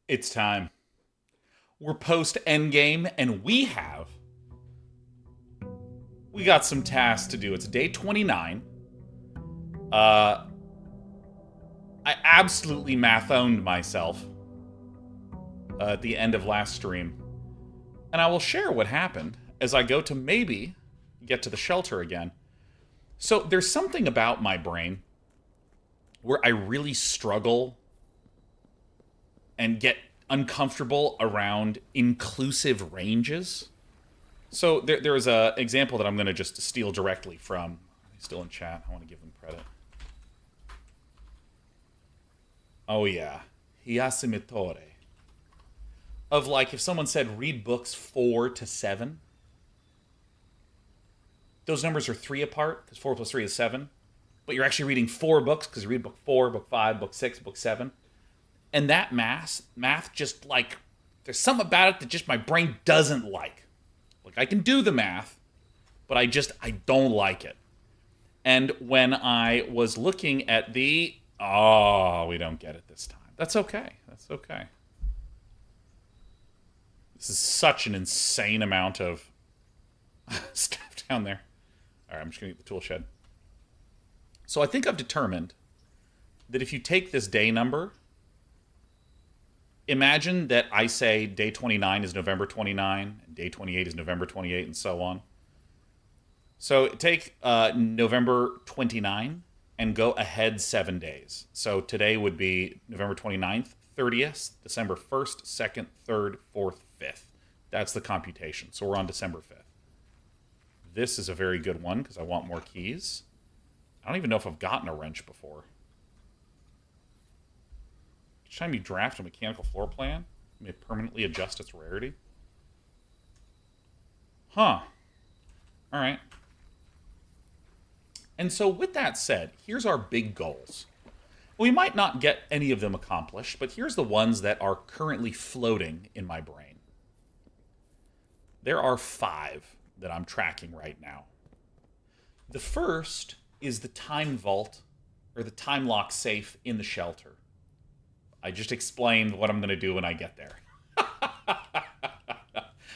It's time. We're post endgame, and we got some tasks to do. It's day 29. Uh, I absolutely math-owned myself at the end of last stream, and I will share what happened as I go to maybe get to the shelter again. So there's something about my brain where I really struggle and get uncomfortable around inclusive ranges. So there's a example that I'm going to just steal directly from. He's still in chat. I want to give him credit. Oh yeah, Hiasimitore. Of like if someone said read books 4 to 7, those numbers are 3 apart because 4 plus 3 is 7. But you're actually reading 4 books because you read book 4, book 5, book 6, book 7. And that math just like, there's something about it that just my brain doesn't like. Like I can do the math, but I don't like it. And when I was looking at we don't get it this time. That's okay. That's okay. This is such an insane amount of stuff down there. All right, I'm just going to get the tool shed. So I think I've determined that if you take this day number, imagine that I say day 29 is November 29, and day 28 is November 28, and so on. So take November 29 and go ahead 7 days. So today would be November 29th, 30th, December 1st, 2nd, 3rd, 4th, 5th. That's the computation. So we're on December 5th. This is a very good one because I want more keys. I don't even know if I've gotten a wrench before. Each time you draft a mechanical floor plan, you may permanently adjust its rarity. Huh. All right. And so with that said, here's our big goals. We might not get any of them accomplished, but here's the ones that are currently floating in my brain. There are 5 that I'm tracking right now. The first is the time vault, or the time lock safe in the shelter. I just explained what I'm going to do when I get there.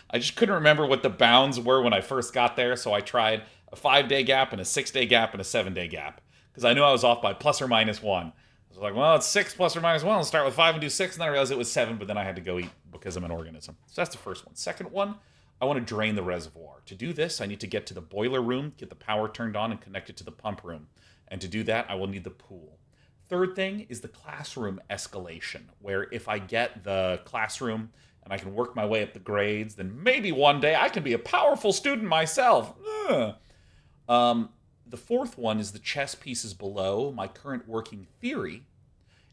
I just couldn't remember what the bounds were when I first got there, so I tried a 5-day gap and a 6-day gap and a 7-day gap. Because I knew I was off by plus or minus 1. I was like, well, it's 6 plus or minus 1. I'll start with 5 and do 6. And then I realized it was 7, but then I had to go eat because I'm an organism. So that's the first one. Second one, I want to drain the reservoir. To do this, I need to get to the boiler room, get the power turned on, and connect it to the pump room. And to do that, I will need the pool. Third thing is the classroom escalation, where if I get the classroom and I can work my way up the grades, then maybe one day I can be a powerful student myself. The fourth one is the chess pieces below. My current working theory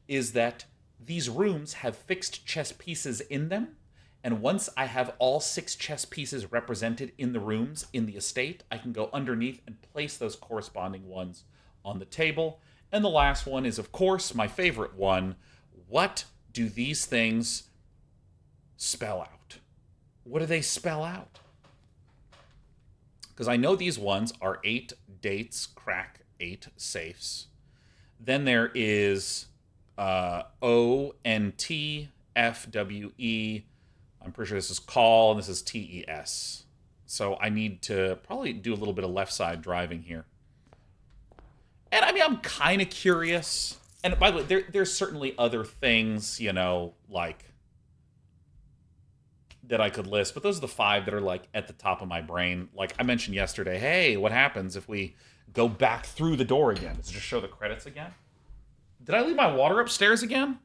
is that these rooms have fixed chess pieces in them, and once I have all 6 chess pieces represented in the rooms in the estate, I can go underneath and place those corresponding ones on the table. And the last one is, of course, my favorite one. What do these things spell out? What do they spell out? Because I know these ones are 8 dates, crack 8 safes. Then there is ONTFWE. I'm pretty sure this is call, and this is TES. So I need to probably do a little bit of left side driving here. And I mean, I'm kind of curious. And by the way, there's certainly other things, like that I could list. But those are the 5 that are like at the top of my brain. Like I mentioned yesterday, hey, what happens if we go back through the door again? Does it just show the credits again? Did I leave my water upstairs again?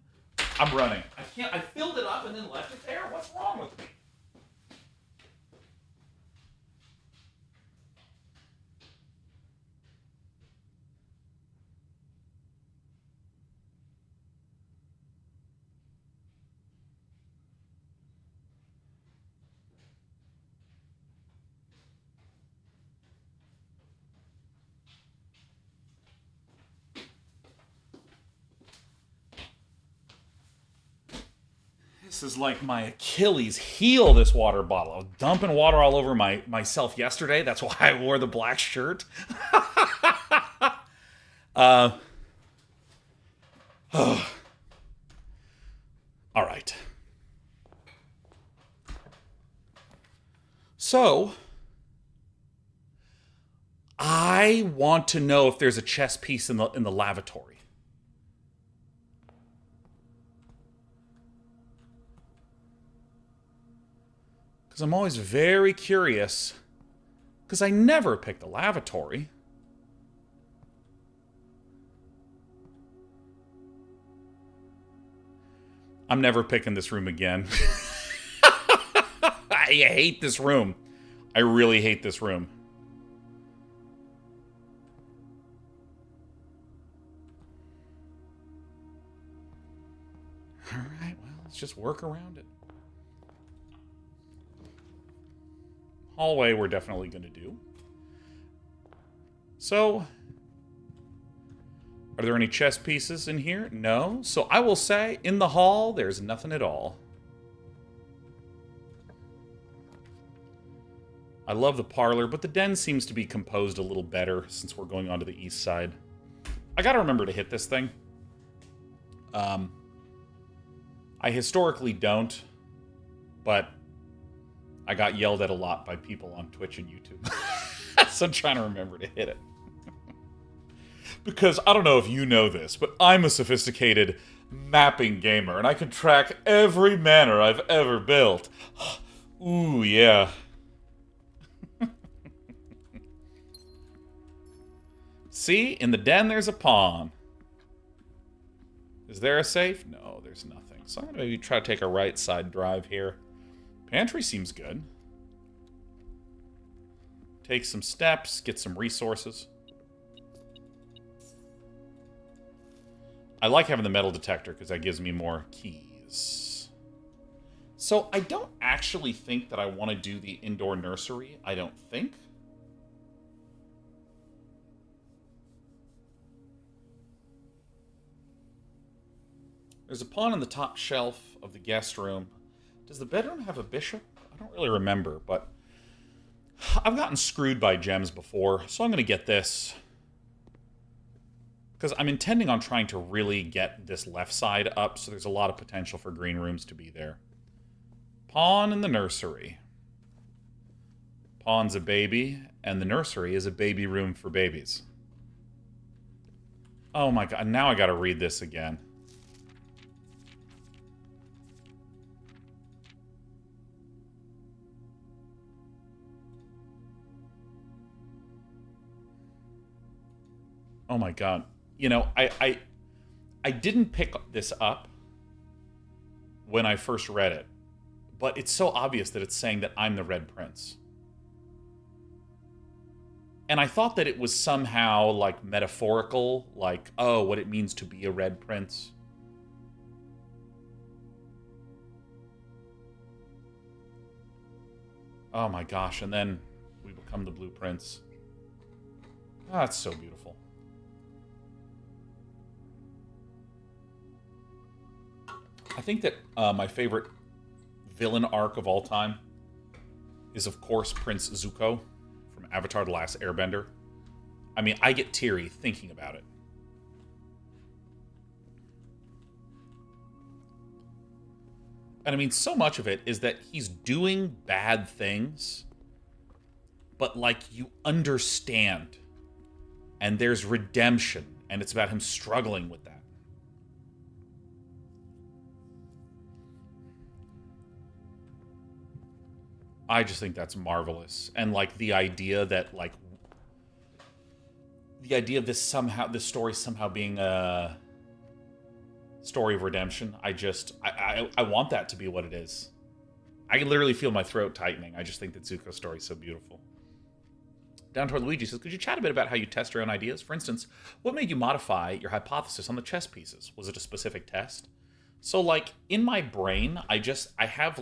I'm running. I filled it up and then left it there? What's wrong with me? This is like my Achilles heel, this water bottle. I was dumping water all over myself yesterday. That's why I wore the black shirt. Oh. All right. So, I want to know if there's a chess piece in the lavatory. Because I'm always very curious. Because I never pick the lavatory. I'm never picking this room again. I hate this room. I really hate this room. Alright, well, let's just work around it. Hallway we're definitely going to do. So, are there any chess pieces in here? No. So I will say, in the hall, there's nothing at all. I love the parlor, but the den seems to be composed a little better since we're going on to the east side. I gotta remember to hit this thing. I historically don't, but I got yelled at a lot by people on Twitch and YouTube. So I'm trying to remember to hit it. Because I don't know if you know this, but I'm a sophisticated mapping gamer, and I can track every manor I've ever built. Ooh, yeah. See? In the den, there's a pawn. Is there a safe? No, there's nothing. So I'm going to maybe try to take a right side drive here. Pantry seems good. Take some steps, get some resources. I like having the metal detector because that gives me more keys. So I don't actually think that I want to do the indoor nursery. I don't think. There's a pawn on the top shelf of the guest room. Does the bedroom have a bishop? I don't really remember, but I've gotten screwed by gems before, so I'm going to get this. Because I'm intending on trying to really get this left side up, so there's a lot of potential for green rooms to be there. Pawn in the nursery. Pawn's a baby, and the nursery is a baby room for babies. Oh my god, now I gotta read this again. Oh my god. You know, I didn't pick this up when I first read it, but it's so obvious that it's saying that I'm the Red Prince. And I thought that it was somehow, like, metaphorical, like, oh, what it means to be a Red Prince. Oh my gosh, and then we become the Blue Prince. Ah, it's so beautiful. I think that my favorite villain arc of all time is, of course, Prince Zuko from Avatar: The Last Airbender. I mean, I get teary thinking about it. And I mean, so much of it is that he's doing bad things, but, like, you understand. And there's redemption, and it's about him struggling with that. I just think that's marvelous. And, like, the idea that, like, the idea of this story somehow being a story of redemption, I want that to be what it is. I can literally feel my throat tightening. I just think that Zuko's story is so beautiful. Down toward Luigi says, could you chat a bit about how you test your own ideas? For instance, what made you modify your hypothesis on the chess pieces? Was it a specific test? So, like, in my brain, I have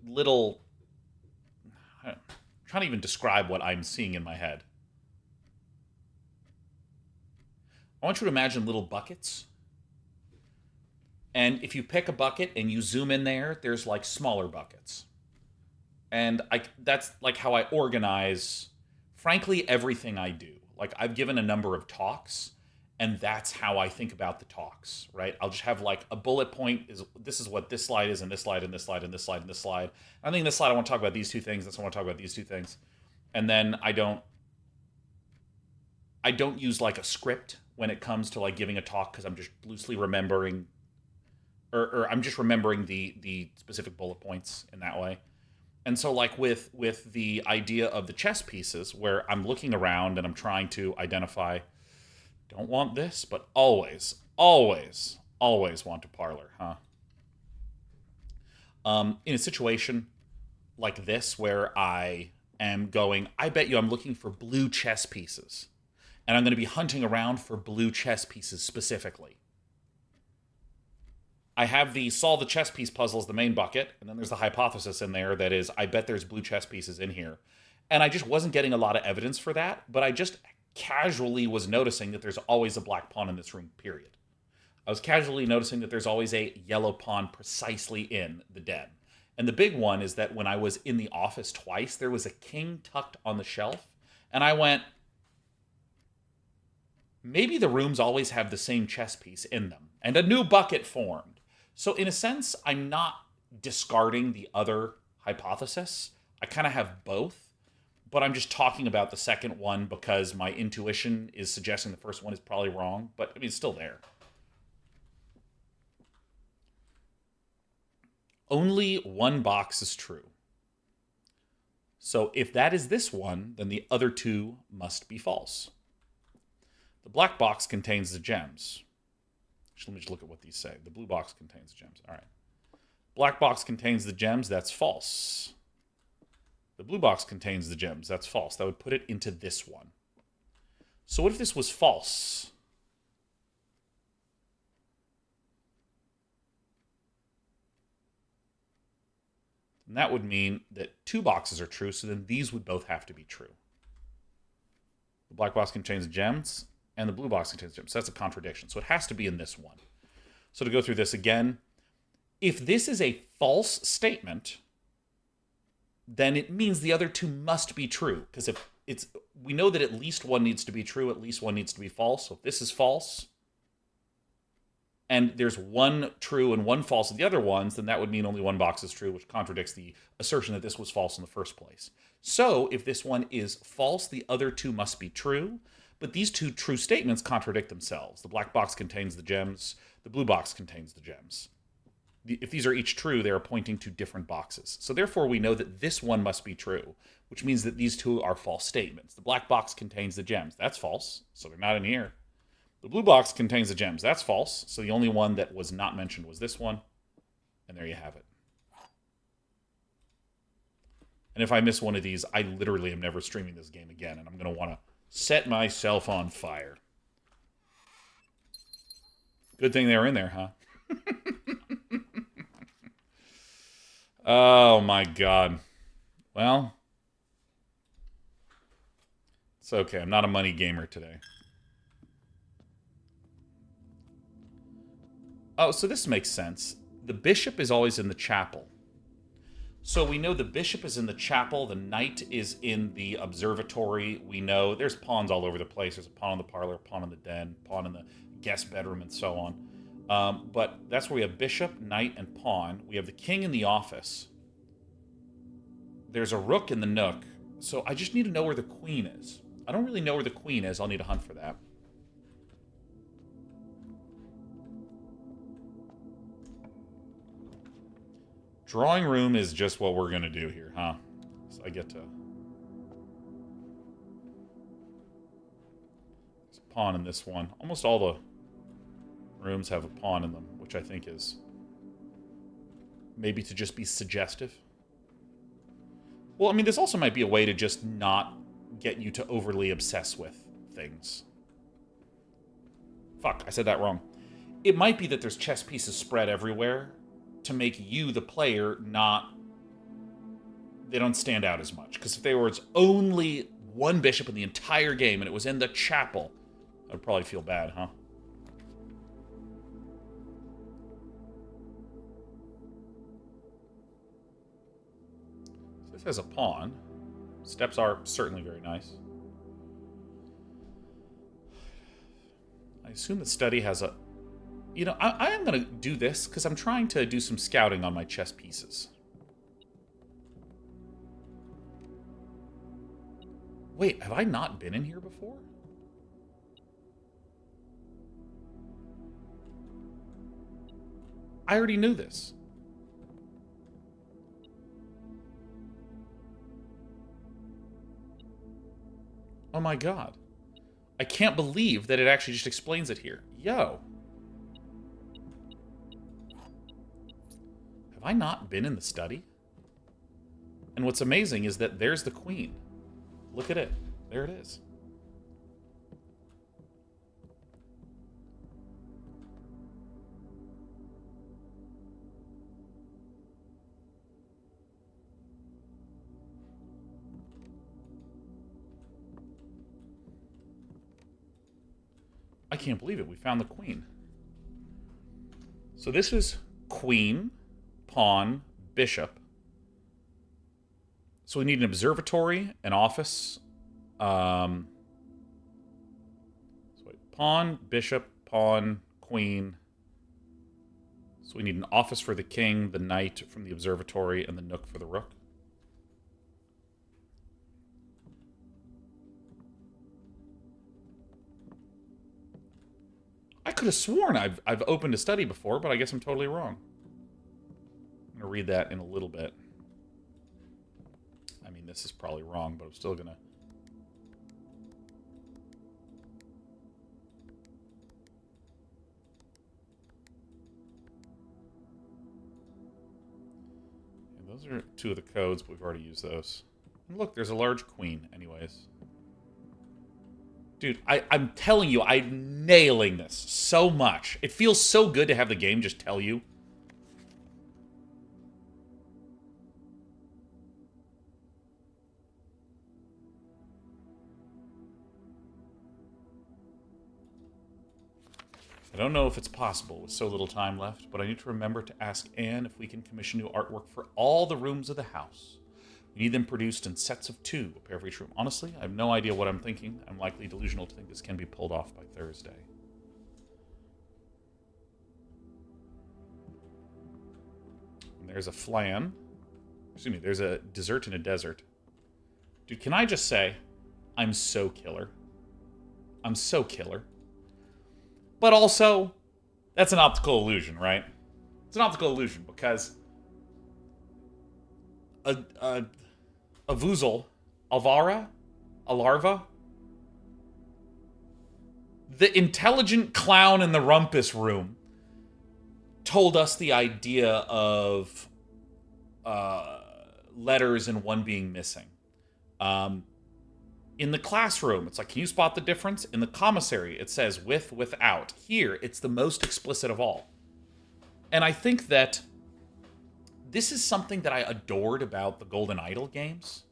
little... I'm trying to even describe what I'm seeing in my head. I want you to imagine little buckets. And if you pick a bucket and you zoom in there, there's, like, smaller buckets. And that's, like, how I organize, frankly, everything I do. Like, I've given a number of talks, And that's how I think about the talks, right? I'll just have like a bullet point is this is what this slide is, and this slide, and this slide, and this slide, and this slide. I think in this slide I want to talk about these two things. This one I want to talk about these two things. And then I don't use like a script when it comes to like giving a talk because I'm just loosely remembering or I'm just remembering the specific bullet points in that way. And so like with the idea of the chess pieces where I'm looking around and I'm trying to identify don't want this, but always, always, always want to parlor, huh? In a situation like this where I am going, I bet you I'm looking for blue chess pieces. And I'm going to be hunting around for blue chess pieces specifically. I have the solve the chess piece puzzle as the main bucket, and then there's the hypothesis in there that is, I bet there's blue chess pieces in here. And I just wasn't getting a lot of evidence for that, but I just casually was noticing that there's always a black pawn in this room, period. I was casually noticing that there's always a yellow pawn precisely in the den. And the big one is that when I was in the office twice, there was a king tucked on the shelf, and I went, maybe the rooms always have the same chess piece in them, and a new bucket formed. So in a sense, I'm not discarding the other hypothesis. I kind of have both, but I'm just talking about the second one because my intuition is suggesting the first one is probably wrong, but I mean, it's still there. Only one box is true. So if that is this one, then the other two must be false. The black box contains the gems. Actually, let me just look at what these say. The blue box contains the gems. All right. Black box contains the gems. That's false. The blue box contains the gems. That's false. That would put it into this one. So what if this was false? And that would mean that two boxes are true, so then these would both have to be true. The black box contains gems, and the blue box contains gems. So that's a contradiction. So it has to be in this one. So to go through this again, if this is a false statement, then it means the other two must be true. Because if it's, we know that at least one needs to be true, at least one needs to be false. So if this is false, and there's one true and one false of the other ones, then that would mean only one box is true, which contradicts the assertion that this was false in the first place. So if this one is false, the other two must be true. But these two true statements contradict themselves. The black box contains the gems. The blue box contains the gems. If these are each true, they are pointing to different boxes. So therefore, we know that this one must be true, which means that these two are false statements. The black box contains the gems. That's false, so they're not in here. The blue box contains the gems. That's false, so the only one that was not mentioned was this one. And there you have it. And if I miss one of these, I literally am never streaming this game again, and I'm going to want to set myself on fire. Good thing they were in there, huh? Oh, my God. Well, it's okay. I'm not a money gamer today. Oh, so this makes sense. The bishop is always in the chapel. So we know the bishop is in the chapel, the knight is in the observatory. We know there's pawns all over the place. There's a pawn in the parlor, a pawn in the den, pawn in the guest bedroom, and so on. But that's where we have bishop, knight, and pawn. We have the king in the office. There's a rook in the nook. So I just need to know where the queen is. I don't really know where the queen is. I'll need to hunt for that. Drawing room is just what we're going to do here, huh? So I get to... There's a pawn in this one. Almost all the rooms have a pawn in them, which I think is maybe to just be suggestive. Well, I mean, this also might be a way to just not get you to overly obsess with things. Fuck, I said that wrong. It might be that there's chess pieces spread everywhere to make you, the player, not... They don't stand out as much. Because if there was only one bishop in the entire game and it was in the chapel, I'd probably feel bad, huh? So this has a pawn. Steps are certainly very nice. I assume the study has a... You know, I am going to do this because I'm trying to do some scouting on my chess pieces. Wait, have I not been in here before? I already knew this. Oh my god. I can't believe that it actually just explains it here. Yo. Have I not been in the study? And what's amazing is that there's the queen. Look at it. There it is. I can't believe it. We found the queen. So this is queen, pawn, bishop. So we need an observatory, an office. So wait, pawn, bishop, pawn, queen. So we need an office for the king, the knight from the observatory, and the nook for the rook. I could have sworn I've opened a study before, but I guess I'm totally wrong. I'm going to read that in a little bit. I mean, this is probably wrong, but I'm still going to... Those are two of the codes, but we've already used those. And look, there's a large queen, anyways. Dude, I'm telling you, I'm nailing this so much. It feels so good to have the game just tell you. I don't know if it's possible with so little time left, but I need to remember to ask Anne if we can commission new artwork for all the rooms of the house. We need them produced in sets of 2, a pair for each room. Honestly, I have no idea what I'm thinking. I'm likely delusional to think this can be pulled off by Thursday. And there's a flan. Excuse me, there's a dessert in a desert. Dude, can I just say, I'm so killer. I'm so killer. But also, that's an optical illusion, right? It's an optical illusion because a Vuzel, Alvara, a larva, the intelligent clown in the rumpus room told us the idea of letters and one being missing. In the classroom, it's like, can you spot the difference? In the commissary, it says with, without. Here, it's the most explicit of all. And I think that this is something that I adored about the Golden Idol games.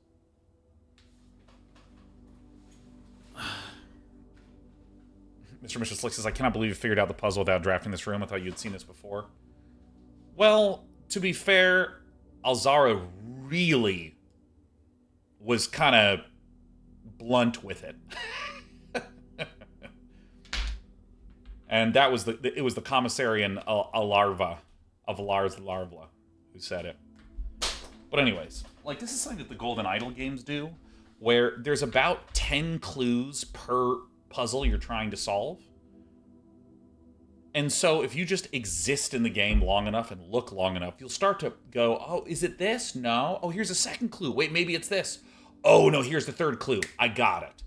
Mr. Mission Slick says, I cannot believe you figured out the puzzle without drafting this room. I thought you had seen this before. Well, to be fair, Alzara really was kind of blunt with it. And that was it was the commissarian Alarva of Lars Larvla who said it. But anyways, like, this is something that the Golden Idol games do, where there's about 10 clues per puzzle you're trying to solve. And so if you just exist in the game long enough and look long enough, you'll start to go, oh, is it this? No. Oh, here's a second clue. Wait, maybe it's this. Oh, no, here's the third clue. I got it.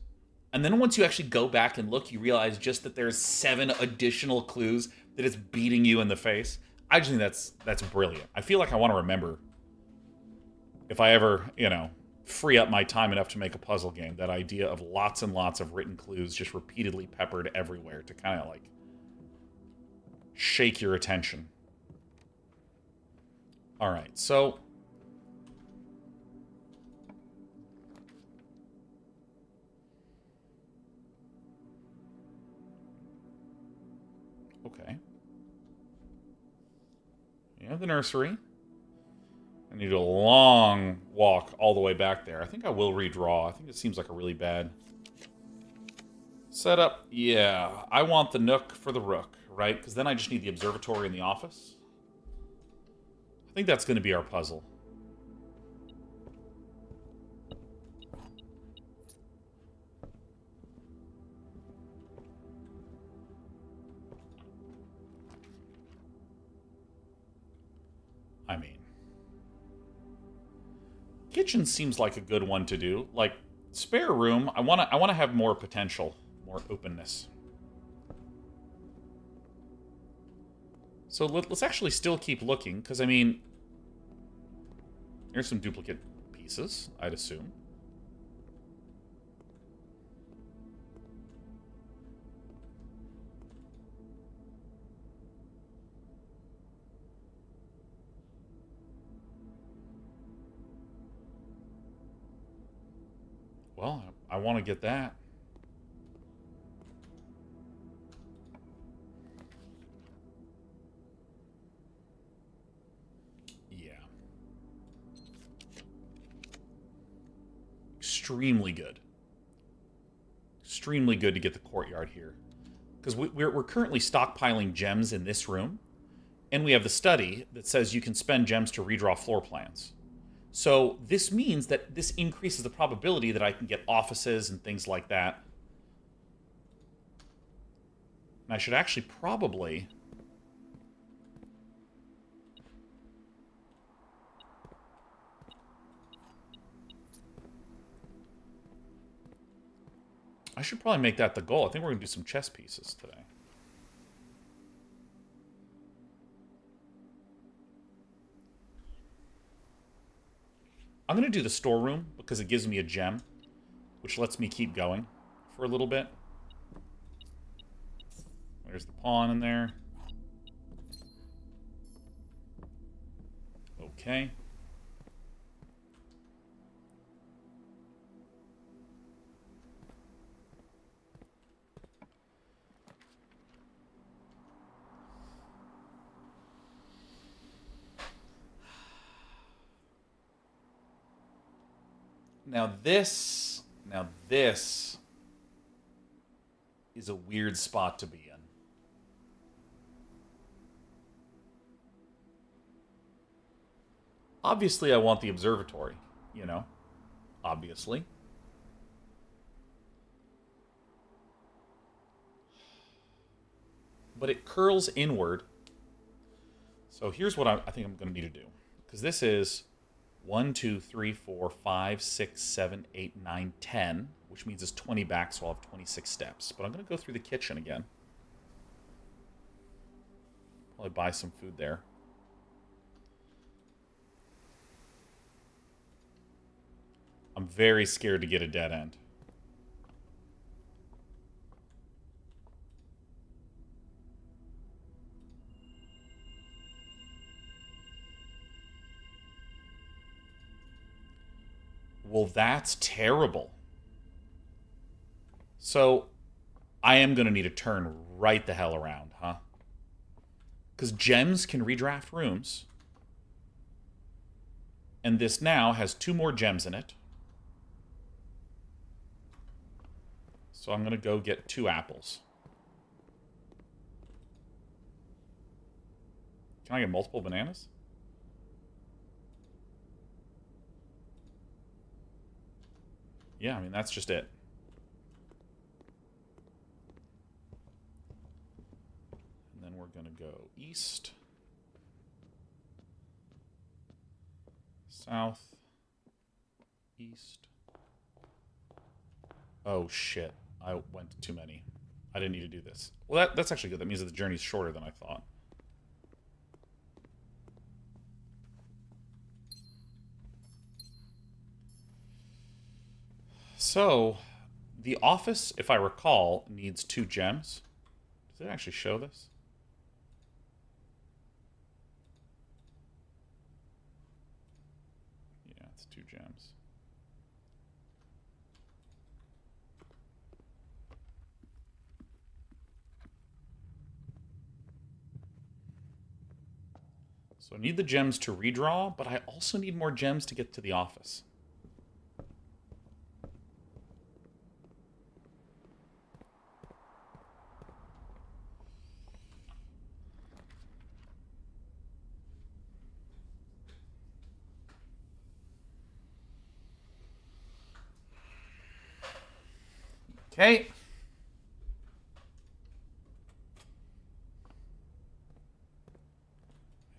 And then once you actually go back and look, you realize just that there's 7 additional clues that it's beating you in the face. I just think that's brilliant. I feel like I want to remember, if I ever, free up my time enough to make a puzzle game, that idea of lots and lots of written clues just repeatedly peppered everywhere to kind of, like, shake your attention. All right, so... Okay. You have the nursery. I need a long walk all the way back there. I think I will redraw. I think it seems like a really bad Set up, yeah. I want the nook for the rook, right? Because then I just need the observatory in the office. I think that's going to be our puzzle. I mean, kitchen seems like a good one to do. Like, spare room, I want to have more potential, more openness. So let's actually still keep looking, because, I mean, here's some duplicate pieces, I'd assume. Well, I want to get that. Yeah. Extremely good. Extremely good to get the courtyard here. Because we're currently stockpiling gems in this room, and we have the study that says you can spend gems to redraw floor plans. So this means that this increases the probability that I can get offices and things like that. And I should actually probably... I should probably make that the goal. I think we're going to do some chess pieces today. I'm going to do the storeroom because it gives me a gem, which lets me keep going for a little bit. There's the pawn in there. Okay. Now this is a weird spot to be in. Obviously, I want the observatory, you know? Obviously. But it curls inward. So here's what I think I'm going to need to do. Because this is 1, 2, 3, 4, 5, 6, 7, 8, 9, 10, which means it's 20 back, so I'll have 26 steps. But I'm going to go through the kitchen again. Probably buy some food there. I'm very scared to get a dead end. Well, that's terrible. So, I am going to need to turn right the hell around, huh? Because gems can redraft rooms. And this now has 2 more gems in it. So I'm going to go get 2 apples. Can I get multiple bananas? Yeah, I mean, that's just it. And then we're going to go east, south, east. Oh, shit. I went to too many. I didn't need to do this. Well, that's actually good. That means that the journey's shorter than I thought. So, the office, if I recall, needs 2 gems. Does it actually show this? Yeah, it's 2 gems. So I need the gems to redraw, but I also need more gems to get to the office. Okay.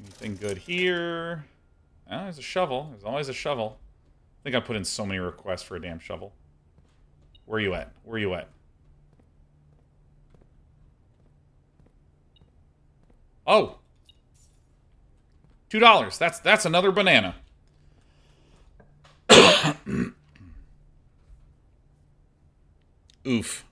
Anything good here? Oh, there's a shovel. There's always a shovel. I think I put in so many requests for a damn shovel. Where are you at? Where are you at? Oh! $2. That's another banana. Oof.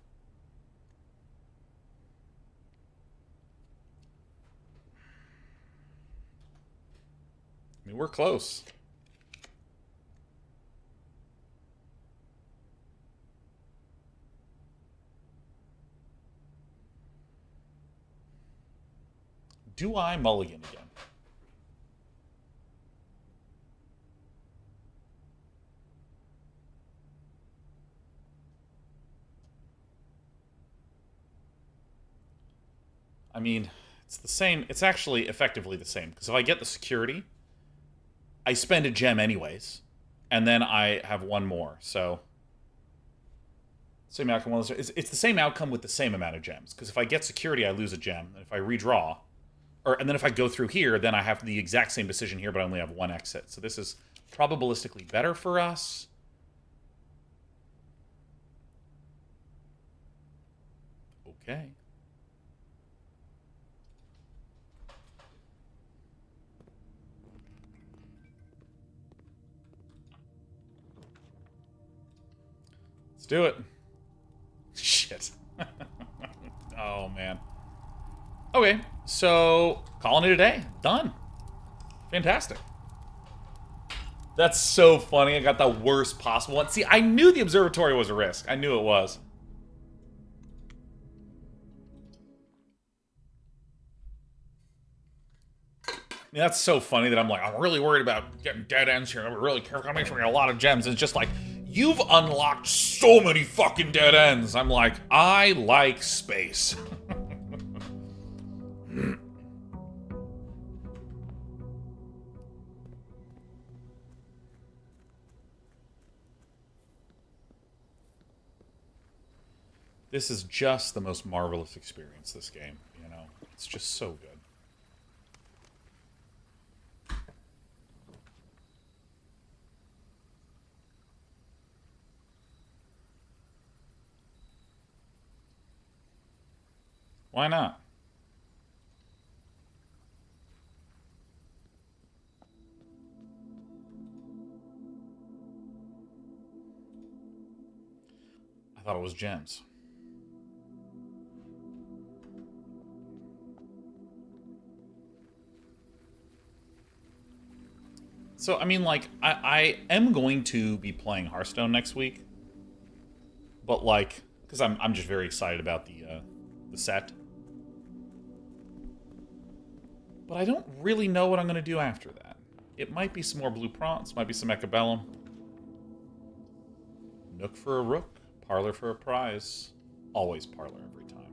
I mean, we're close. Do I mulligan again? I mean, it's the same. It's actually effectively the same. Because if I get the security, I spend a gem anyways. And then I have one more. So, same outcome. It's the same outcome with the same amount of gems. Because if I get security, I lose a gem. And if I redraw, and then if I go through here, then I have the exact same decision here, but I only have one exit. So this is probabilistically better for us. Okay. Let's do it. Shit. Oh, man. Okay, so calling it a day. Done. Fantastic. That's so funny. I got the worst possible one. See, I knew the observatory was a risk. I knew it was. I mean, that's so funny that I'm like, I'm really worried about getting dead ends here. I'm really careful. I'm making sure we get a lot of gems. And it's just like, you've unlocked so many fucking dead ends. I'm like, I like space. This is just the most marvelous experience, this game, you know? It's just so good. Why not? I thought it was gems. So, I mean, like, I am going to be playing Hearthstone next week. But, like, because I'm just very excited about the set. But I don't really know what I'm going to do after that. It might be some more Blue Prawns, might be some Echabellum. Nook for a rook, Parlor for a prize. Always Parlor every time.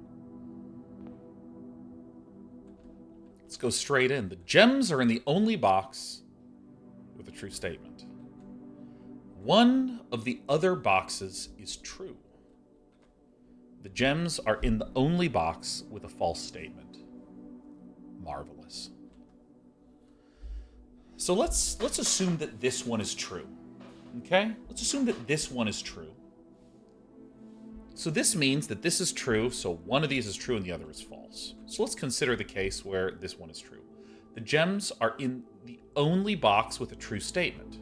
Let's go straight in. The gems are in the only box with a true statement. One of the other boxes is true. The gems are in the only box with a false statement. Marvelous. So let's assume that this one is true. Okay? Let's assume that this one is true. So this means that this is true, so one of these is true and the other is false. So let's consider the case where this one is true. The gems are in the only box with a true statement.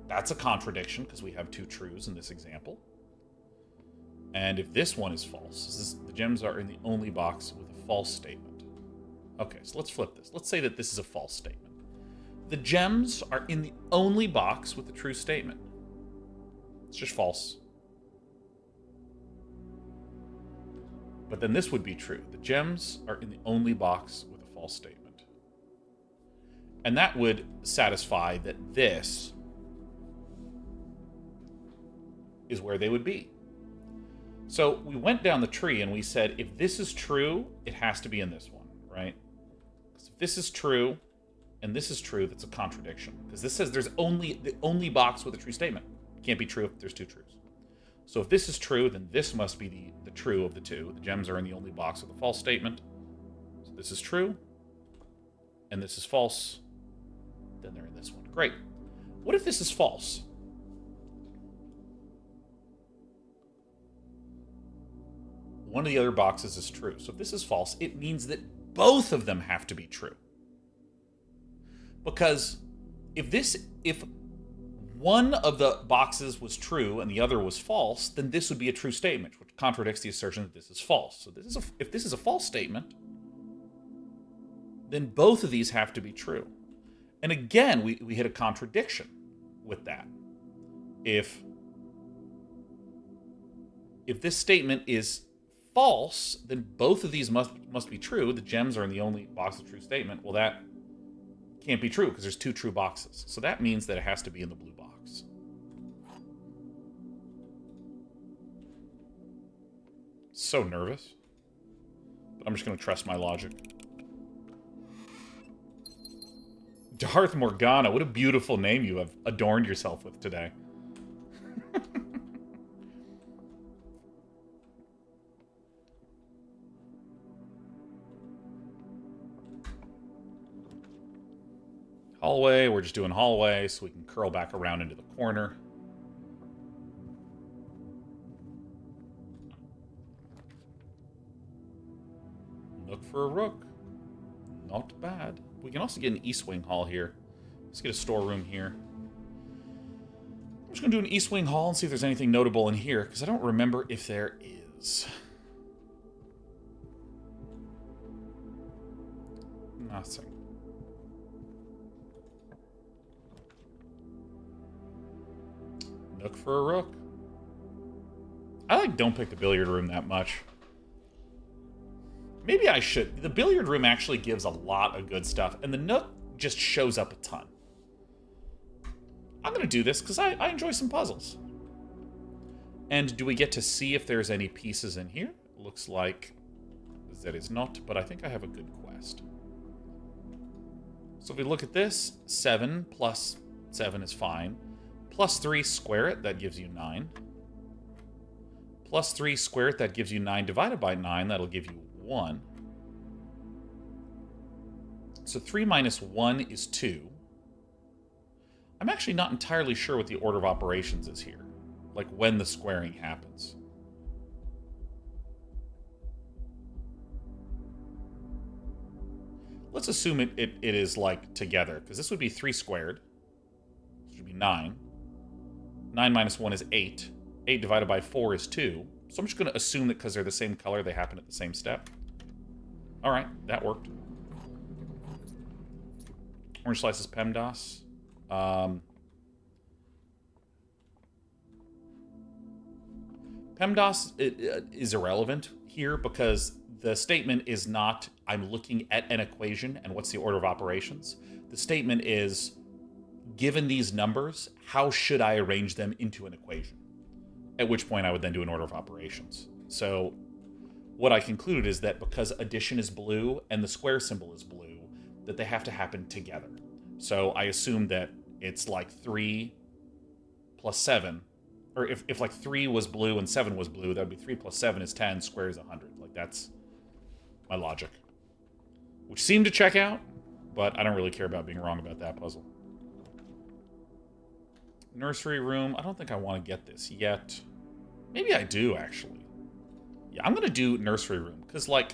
That's a contradiction because we have two trues in this example. And if this one is false, the gems are in the only box with a false statement. Okay, so let's flip this. Let's say that this is a false statement. The gems are in the only box with a true statement. It's just false. But then this would be true. The gems are in the only box with a false statement. And that would satisfy that this is where they would be. So we went down the tree and we said, if this is true, it has to be in this one, right? Because if this is true and this is true, that's a contradiction. Because this says there's only the only box with a true statement. It can't be true if there's two truths. So if this is true, then this must be the true of the two. The gems are in the only box with a false statement. So this is true, and this is false. Then they're in this one. Great. What if this is false? One of the other boxes is true. So if this is false, it means that both of them have to be true. Because if one of the boxes was true and the other was false, then this would be a true statement, which contradicts the assertion that this is false. So if this is a false statement, then both of these have to be true. And again, we hit a contradiction with that. If this statement is false, then both of these must be true. The gems are in the only box of true statement. Well, that can't be true because there's two true boxes. So that means that it has to be in the blue box. So nervous. But I'm just going to trust my logic. Darth Morgana, what a beautiful name you have adorned yourself with today. Hallway, we're just doing hallway so we can curl back around into the corner. Look for a rook. Not bad. We can also get an East Wing Hall here. Let's get a storeroom here. I'm just going to do an East Wing Hall and see if there's anything notable in here, because I don't remember if there is. Nothing. Nook for a rook. I don't pick the billiard room that much. Maybe I should. The billiard room actually gives a lot of good stuff, and the nook just shows up a ton. I'm going to do this because I enjoy some puzzles. And do we get to see if there's any pieces in here? Looks like that is not, but I think I have a good quest. So if we look at this, 7 plus 7 is fine. Plus 3, square it, that gives you 9. Plus 3, square it, that gives you 9 divided by 9, that'll give you 1. So 3 minus 1 is 2. I'm actually not entirely sure what the order of operations is here. Like when the squaring happens. Let's assume it is like together, because this would be 3 squared. This would be 9. 9 minus 1 is 8. 8 divided by 4 is 2. So I'm just going to assume that because they're the same color, they happen at the same step. All right, that worked. Orange slices PEMDAS. PEMDAS is irrelevant here because the statement is not, I'm looking at an equation and what's the order of operations. The statement is, given these numbers, how should I arrange them into an equation? At which point I would then do an order of operations. So what I concluded is that because addition is blue and the square symbol is blue, that they have to happen together. So I assume that it's like 3 plus 7. Or if like 3 was blue and 7 was blue, that would be 3 plus 7 is 10, square is 100. Like, that's my logic. Which seemed to check out, but I don't really care about being wrong about that puzzle. Nursery room. I don't think I want to get this yet. Maybe I do, actually. Yeah, I'm going to do nursery room, because, like,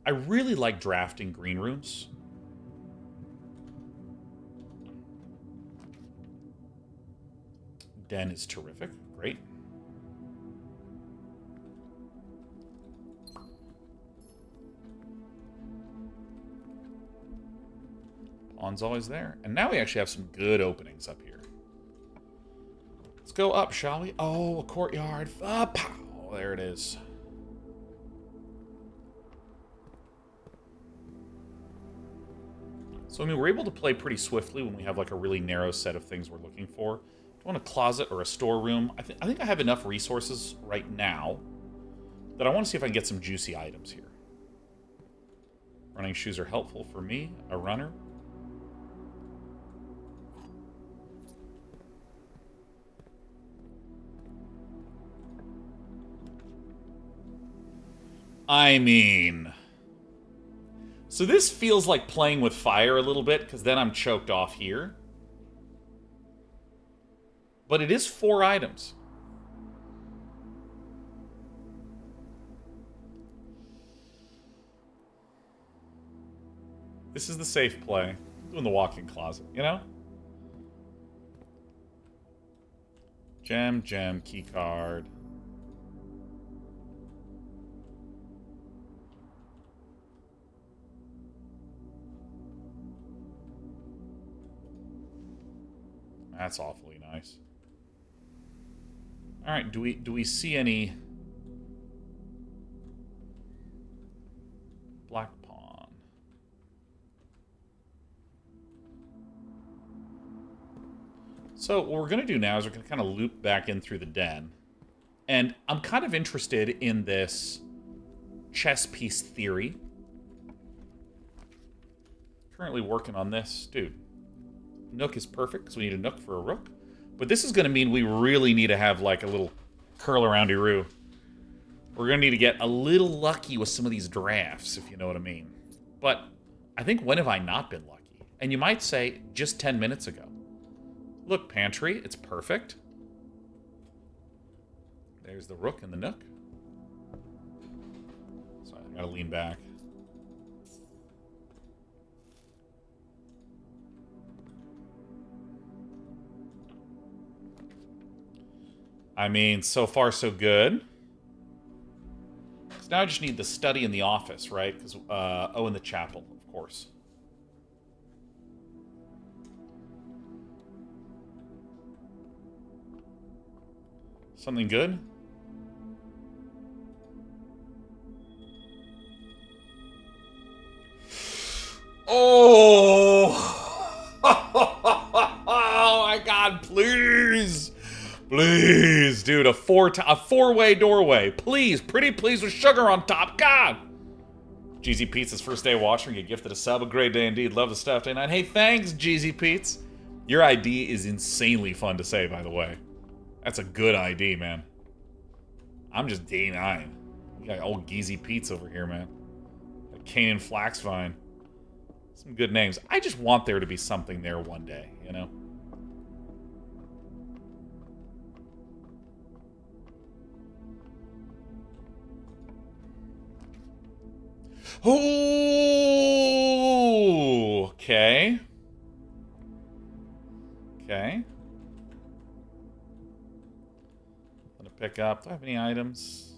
I really like drafting green rooms. Den is terrific. Great. Pawn's always there. And now we actually have some good openings up here. Let's go up, shall we? Oh, a courtyard. Ah, pow. There it is. So, I mean, we're able to play pretty swiftly when we have, like, a really narrow set of things we're looking for. I want a closet or a storeroom. I think I have enough resources right now that I want to see if I can get some juicy items here. Running shoes are helpful for me, a runner. I mean... So this feels like playing with fire a little bit, because then I'm choked off here. But it is 4 items. This is the safe play. Doing the walk-in closet, you know? Gem, key card. That's awfully nice. All right, do we see any black pawn? So what we're gonna do now is we're gonna kind of loop back in through the den, and I'm kind of interested in this chess piece theory. Currently working on this, dude. Nook is perfect because we need a nook for a rook. But this is going to mean we really need to have like a little curl around-y-roo. We're going to need to get a little lucky with some of these drafts, if you know what I mean. But I think when have I not been lucky? And you might say, just 10 minutes ago. Look, pantry, it's perfect. There's the rook and the nook. Sorry, I gotta lean back. I mean, so far so good. So now I just need the study and the office, right? Because oh, and the chapel, of course. Something good? Oh! Oh my God! Please. Please, dude, a four-way doorway. Please, pretty please with sugar on top. God! Jeezy Pizza's first day watching, you gifted a sub. A great day indeed. Love the stuff, Day9. Hey, thanks, Jeezy Pete's. Your ID is insanely fun to say, by the way. That's a good ID, man. I'm just Day9. We got old Geezy Pete's over here, man. Kanan Flaxvine. Some good names. I just want there to be something there one day, you know? Oh, okay. Okay. I'm gonna pick up. Do I have any items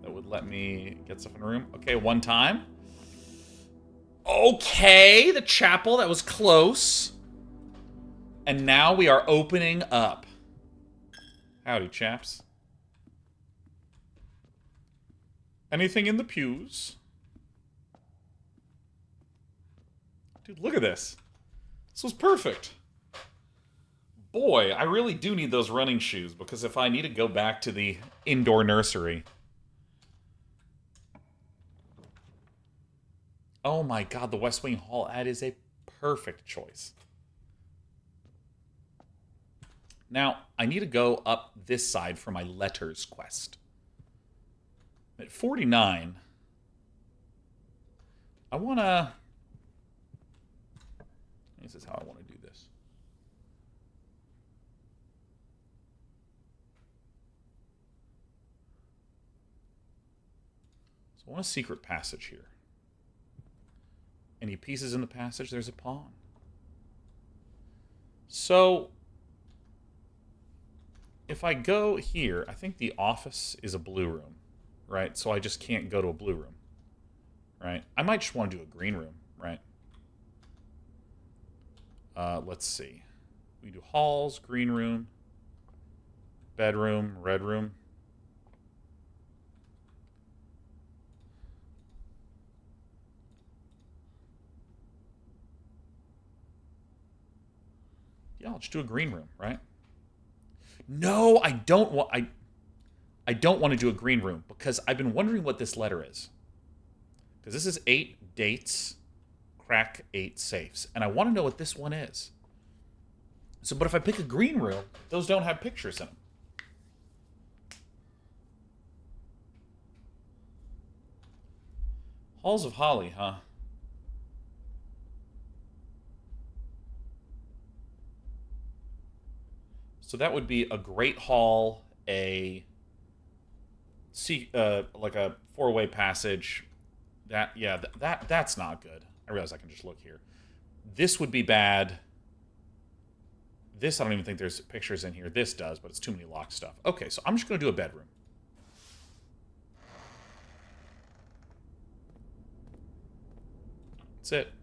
that would let me get stuff in the room? Okay, one time. Okay, the chapel, that was close. And now we are opening up. Howdy, chaps. Anything in the pews? Dude, look at this. This was perfect. Boy, I really do need those running shoes, because if I need to go back to the indoor nursery... Oh my God, the West Wing Hall ad is a perfect choice. Now, I need to go up this side for my letters quest. At 49, I want to... This is how I want to do this. So I want a secret passage here. Any pieces in the passage? There's a pawn. So, if I go here, I think the office is a blue room, right? So I just can't go to a blue room, right? I might just want to do a green room, right? Let's see. We do halls, green room, bedroom, red room. Yeah, I'll just do a green room, right? No, I don't want... I don't want to do a green room because I've been wondering what this letter is. Because this is 8 dates, crack 8 safes. And I want to know what this one is. So, but if I pick a green room, those don't have pictures in them. Halls of Holly, huh? So that would be a great hall, like a four-way passage. That yeah, that's not good. I realize I can just look here. This would be bad. This I don't even think there's pictures in here. This does, but it's too many locked stuff. Okay, so I'm just going to do a bedroom. That's it.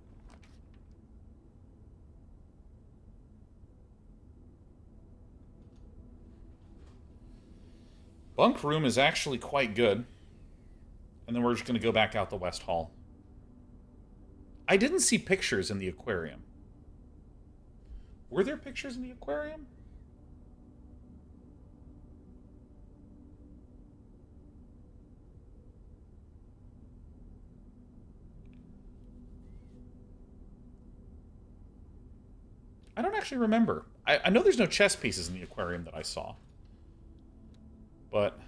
Bunk room is actually quite good. And then we're just going to go back out the West Hall. I didn't see pictures in the aquarium. Were there pictures in the aquarium? I don't actually remember. I know there's no chess pieces in the aquarium that I saw. But...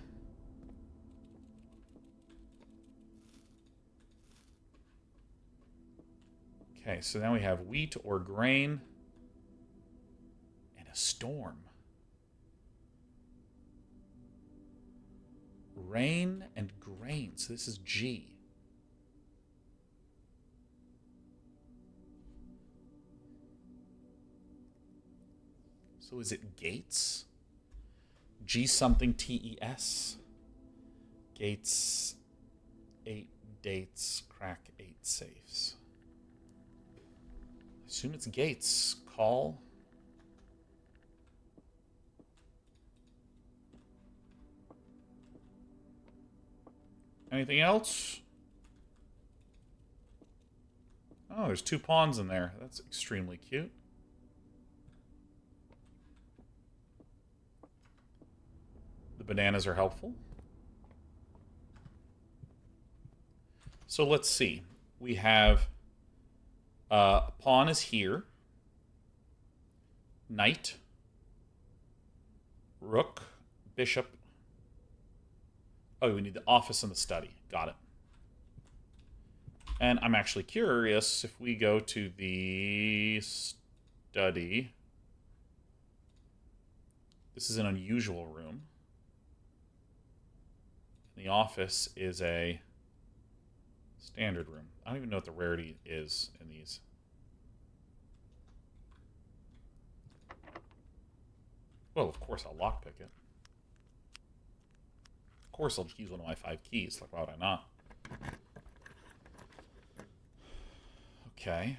Okay, so now we have wheat or grain. And a storm. Rain and grain. So this is G. So is it Gates? G something TES. Gates, 8 dates, crack 8 safes. I assume it's Gates. Call. Anything else? Oh, there's 2 pawns in there. That's extremely cute. The bananas are helpful. So let's see. We have pawn is here. Knight. Rook. Bishop. Oh, we need the office and the study. Got it. And I'm actually curious if we go to the study. This is an unusual room. The office is a standard room. I don't even know what the rarity is in these. Well, of course I'll lockpick it. Of course I'll just use one of my 5 keys. Like, why would I not? Okay.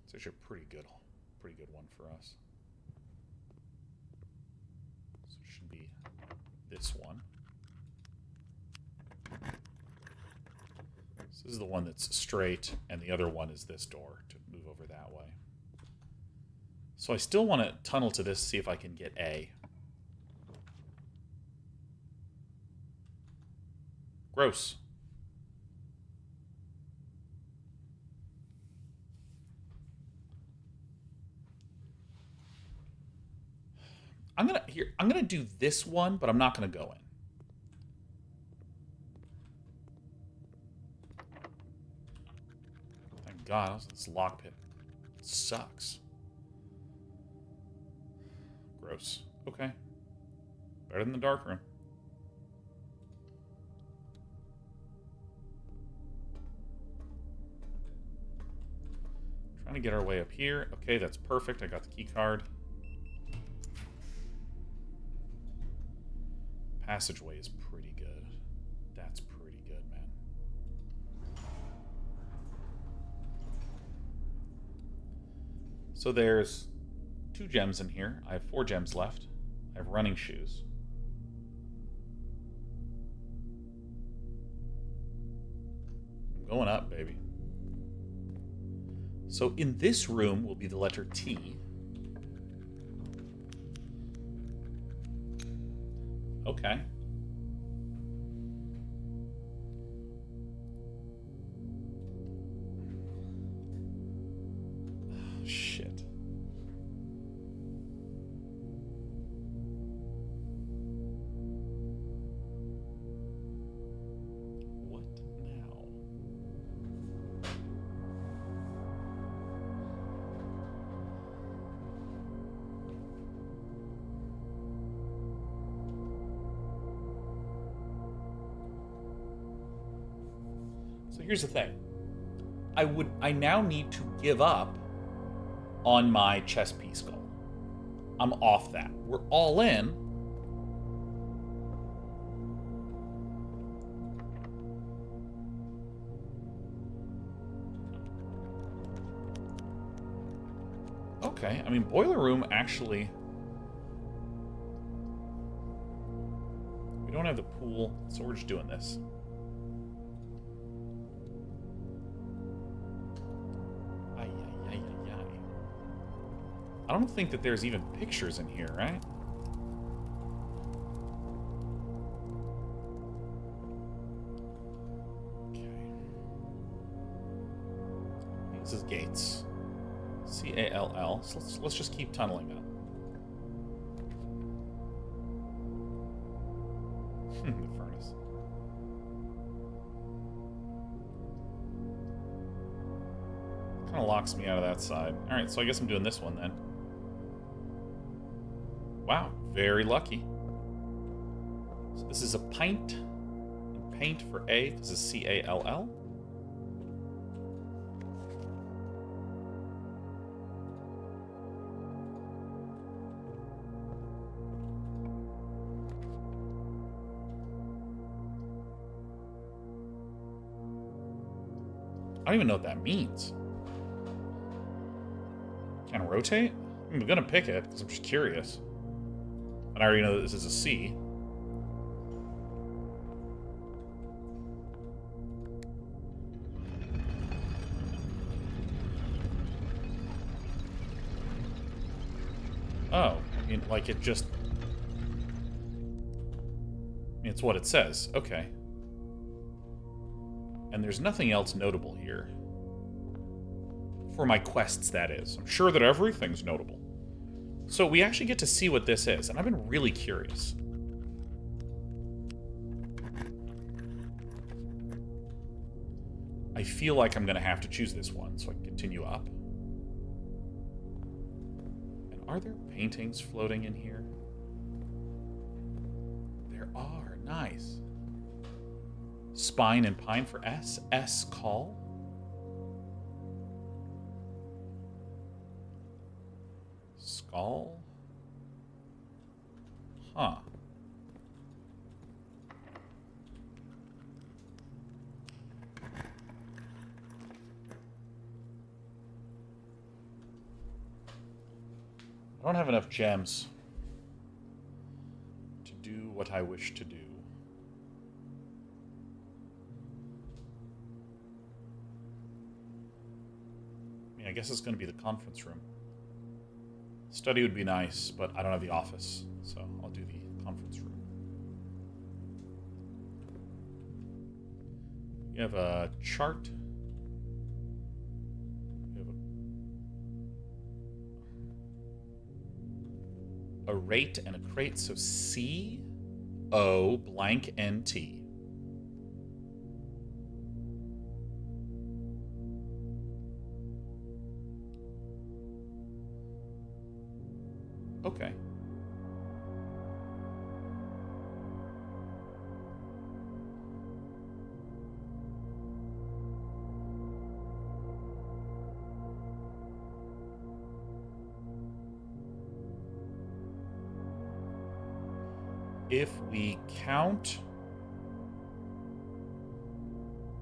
It's actually a pretty good one for us. So it should be this one. So this is the one that's straight, and the other one is this door to move over that way. So I still want to tunnel to this, see if I can get A. Gross. I'm gonna do this one, but I'm not gonna go in. Thank God, this lockpick sucks. Gross. Okay. Better than the dark room. Trying to get our way up here. Okay, that's perfect. I got the key card. Passageway is pretty good. That's pretty good, man. So there's 2 gems in here. I have 4 gems left. I have running shoes. I'm going up, baby. So in this room will be the letter T. Okay. Oh, shit. So here's the thing. I now need to give up on my chess piece goal. I'm off that. We're all in. Okay, I mean, boiler room actually... We don't have the pool, so we're just doing this. I don't think that there's even pictures in here, right? Okay. This is gates. C-A-L-L. So let's just keep tunneling up. The furnace. Kind of locks me out of that side. Alright, so I guess I'm doing this one then. Wow, very lucky. So this is a pint. And paint for A, this is C-A-L-L. I don't even know what that means. Can I rotate? I'm gonna pick it, because I'm just curious. And I already know that this is a C. Oh, I mean, like it just... I mean, it's what it says. Okay. And there's nothing else notable here. For my quests, that is. I'm sure that everything's notable. So we actually get to see what this is, and I've been really curious. I feel like I'm going to have to choose this one, so I can continue up. And are there paintings floating in here? There are. Nice. Spine and pine for S. S call. Skull? Huh. I don't have enough gems to do what I wish to do. I mean, I guess it's going to be the conference room. Study would be nice, but I don't have the office, so I'll do the conference room. You have a chart. You have a rate and a crate, so C-O blank N-T. Okay. If we count...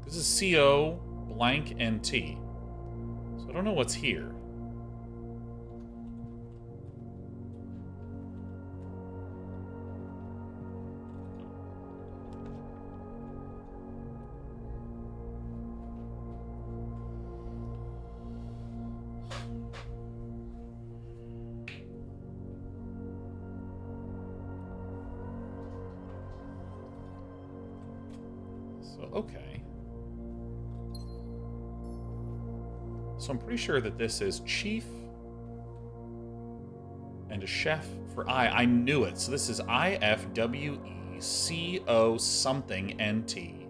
This is CO blank NT. So I don't know what's here. Okay. So I'm pretty sure that this is chief and a chef for I. I knew it. So this is IFWECO something NT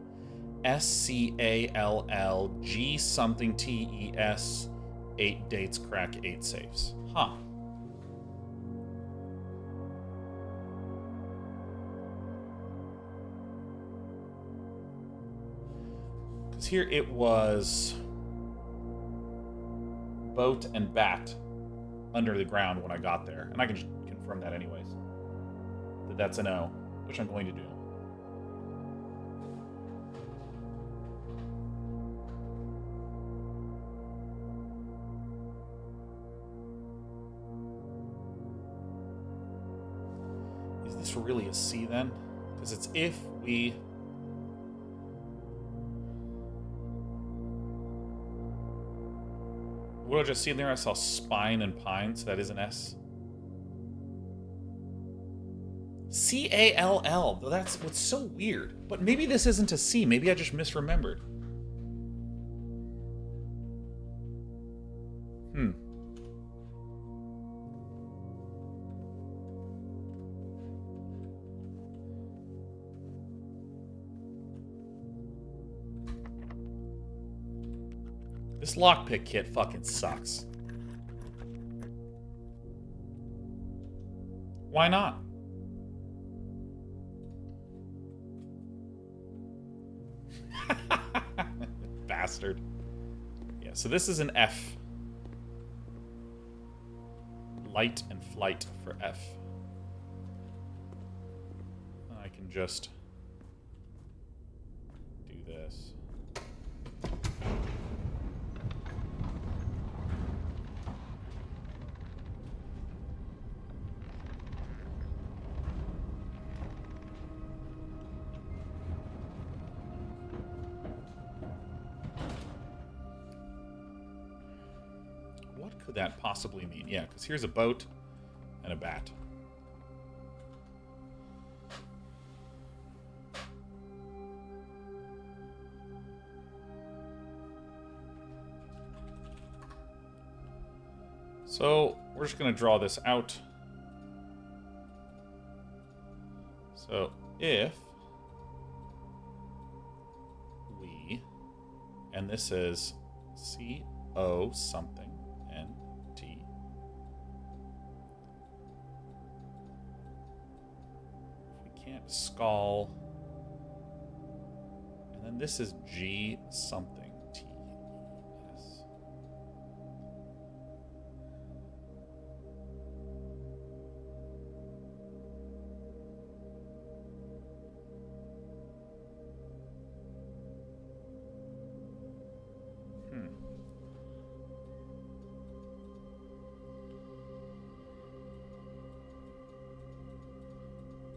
SCALLG something TES 8 dates crack 8 safes. Huh. Because here it was boat and bat under the ground when I got there. And I can just confirm that anyways. That that's an O, which I'm going to do. Is this really a C then? Because it's if we... What did I just see in there? I saw spine and pine, so that is an S. C-A-L-L. Though that's what's so weird. But maybe this isn't a C. Maybe I just misremembered. This lockpick kit fucking sucks. Why not? Bastard. Yeah, so this is an F. Light and flight for F. I can just do this. What could that possibly mean? Yeah, because here's a boat and a bat. So we're just going to draw this out. So if we, and this is C-O something, N-T. If we can't skull, and then this is G something.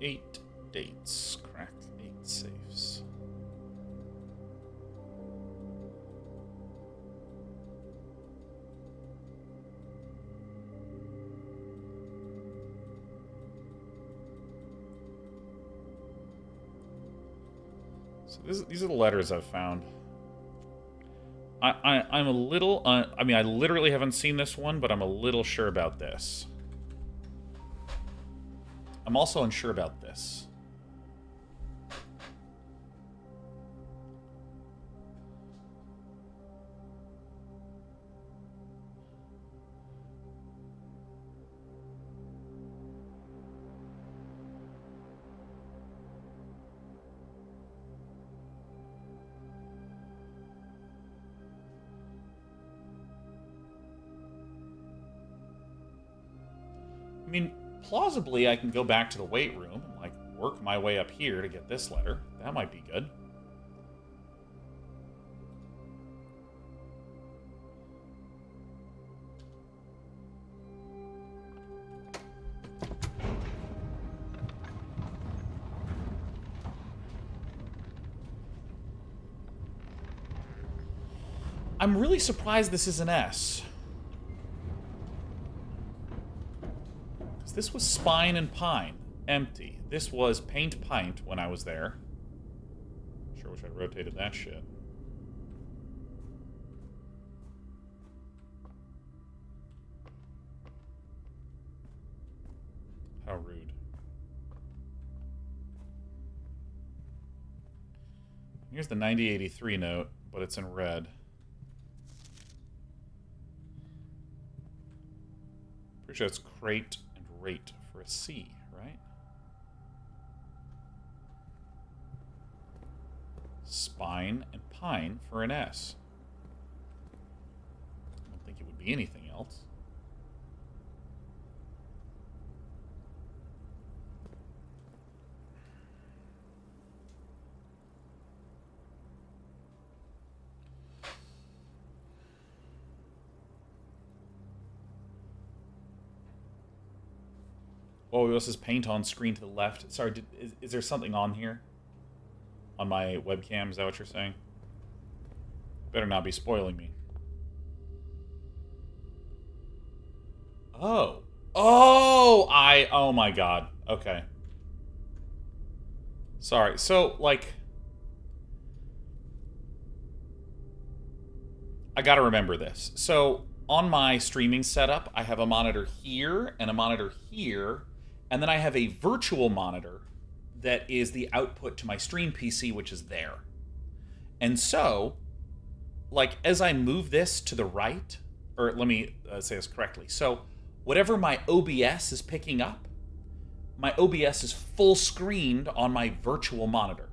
Eight dates. Cracked 8 safes. So these are the letters I've found. I'm a little... I mean, I literally haven't seen this one, but I'm a little sure about this. I'm also unsure about this. I mean, plausibly, I can go back to the weight room and, like, work my way up here to get this letter. That might be good. I'm really surprised this is an S. This was spine and pine, empty. This was paint pint when I was there. Sure wish I rotated that shit. How rude. Here's the 9083 note, but it's in red. Pretty sure it's crate and rate for a C, right? Spine and pine for an S. I don't think it would be anything else. Oh, this is paint on screen to the left. Sorry, is there something on here? On my webcam, is that what you're saying? Better not be spoiling me. Oh. Oh my god. Okay. Sorry. So, like, I gotta remember this. So, on my streaming setup, I have a monitor here and a monitor here, and then I have a virtual monitor that is the output to my stream PC, which is there. And so, like, as I move this to the right, or let me say this correctly. So, whatever my OBS is picking up, my OBS is full screened on my virtual monitor.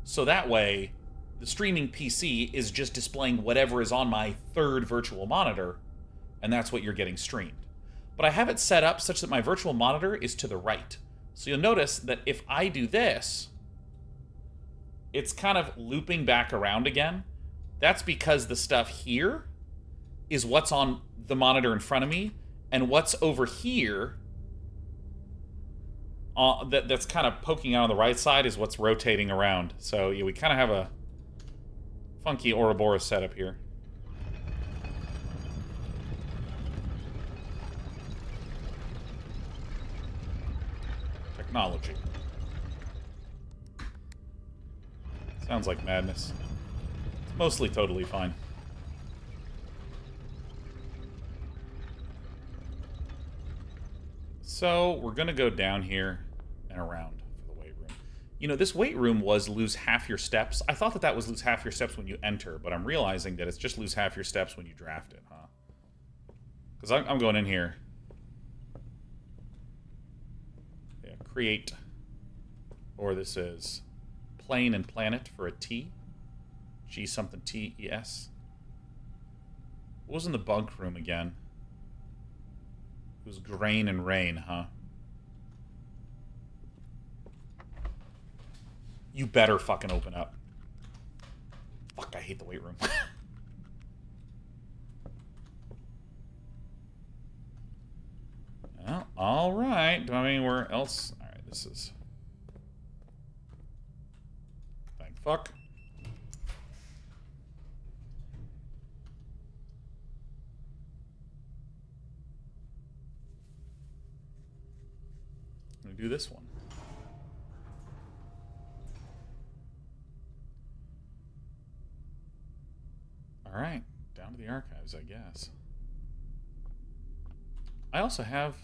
So that way, the streaming PC is just displaying whatever is on my third virtual monitor, and that's what you're getting streamed. But I have it set up such that my virtual monitor is to the right. So you'll notice that if I do this, it's kind of looping back around again. That's because the stuff here is what's on the monitor in front of me, and what's over here that's kind of poking out on the right side is what's rotating around. So yeah, we kind of have a funky Ouroboros setup here. Technology. Sounds like madness. It's mostly totally fine. So, we're going to go down here and around for the weight room. You know, this weight room was lose half your steps. I thought that that was lose half your steps when you enter, but I'm realizing that it's just lose half your steps when you draft it, huh? Because I'm going in here. Yeah, create. Or this is plane and planet for a T. G something T-E-S. What was in the bunk room again? It was grain and rain, huh? You better fucking open up. Fuck, I hate the weight room. Well, alright. Do I have anywhere else? Alright, this is... Thank fuck. I'm gonna do this one. Alright, down to the archives, I guess. I also have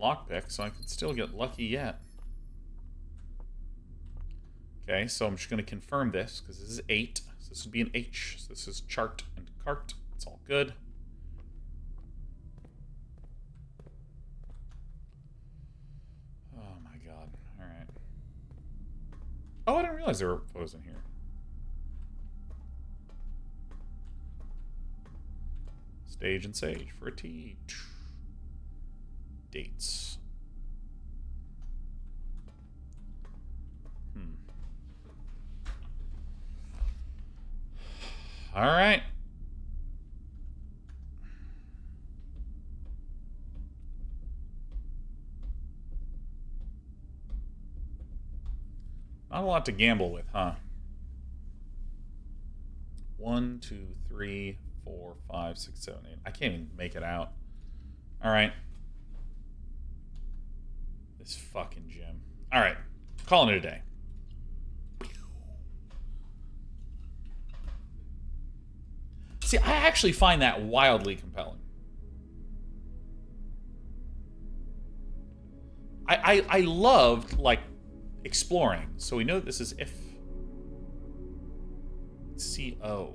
lockpick, so I can still get lucky yet. Okay, so I'm just going to confirm this, because this is 8. So this would be an H. So this is chart and cart. It's all good. Oh my god. Alright. Oh, I didn't realize there were photos in here. Stage and sage for a T. Dates. All right. Not a lot to gamble with, huh? 1, 2, 3, 4, 5, 6, 7, 8. I can't even make it out. All right. This fucking gym. All right. Calling it a day. See, I actually find that wildly compelling. I loved, like, exploring. So we know that this is if. CO.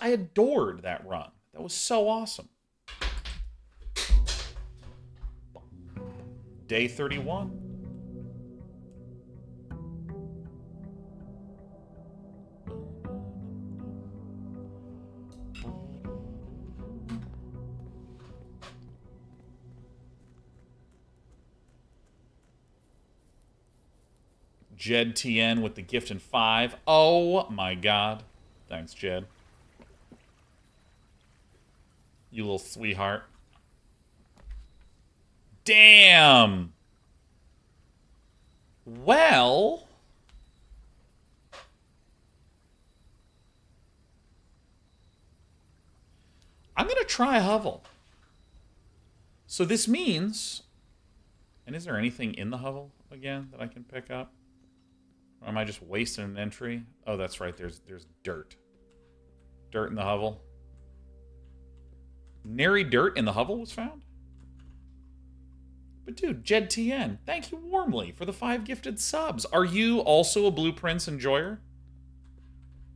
I adored that run. That was so awesome. Day 31. Jed TN with the gift in 5. Oh my god. Thanks, Jed. You little sweetheart. Damn! Well... I'm going to try a hovel. So this means... And is there anything in the hovel again that I can pick up? Or am I just wasting an entry? Oh, that's right. There's dirt. Dirt in the hovel. Nary dirt in the hovel was found? But dude, Jed TN, thank you warmly for the 5 gifted subs. Are you also a Blueprints enjoyer?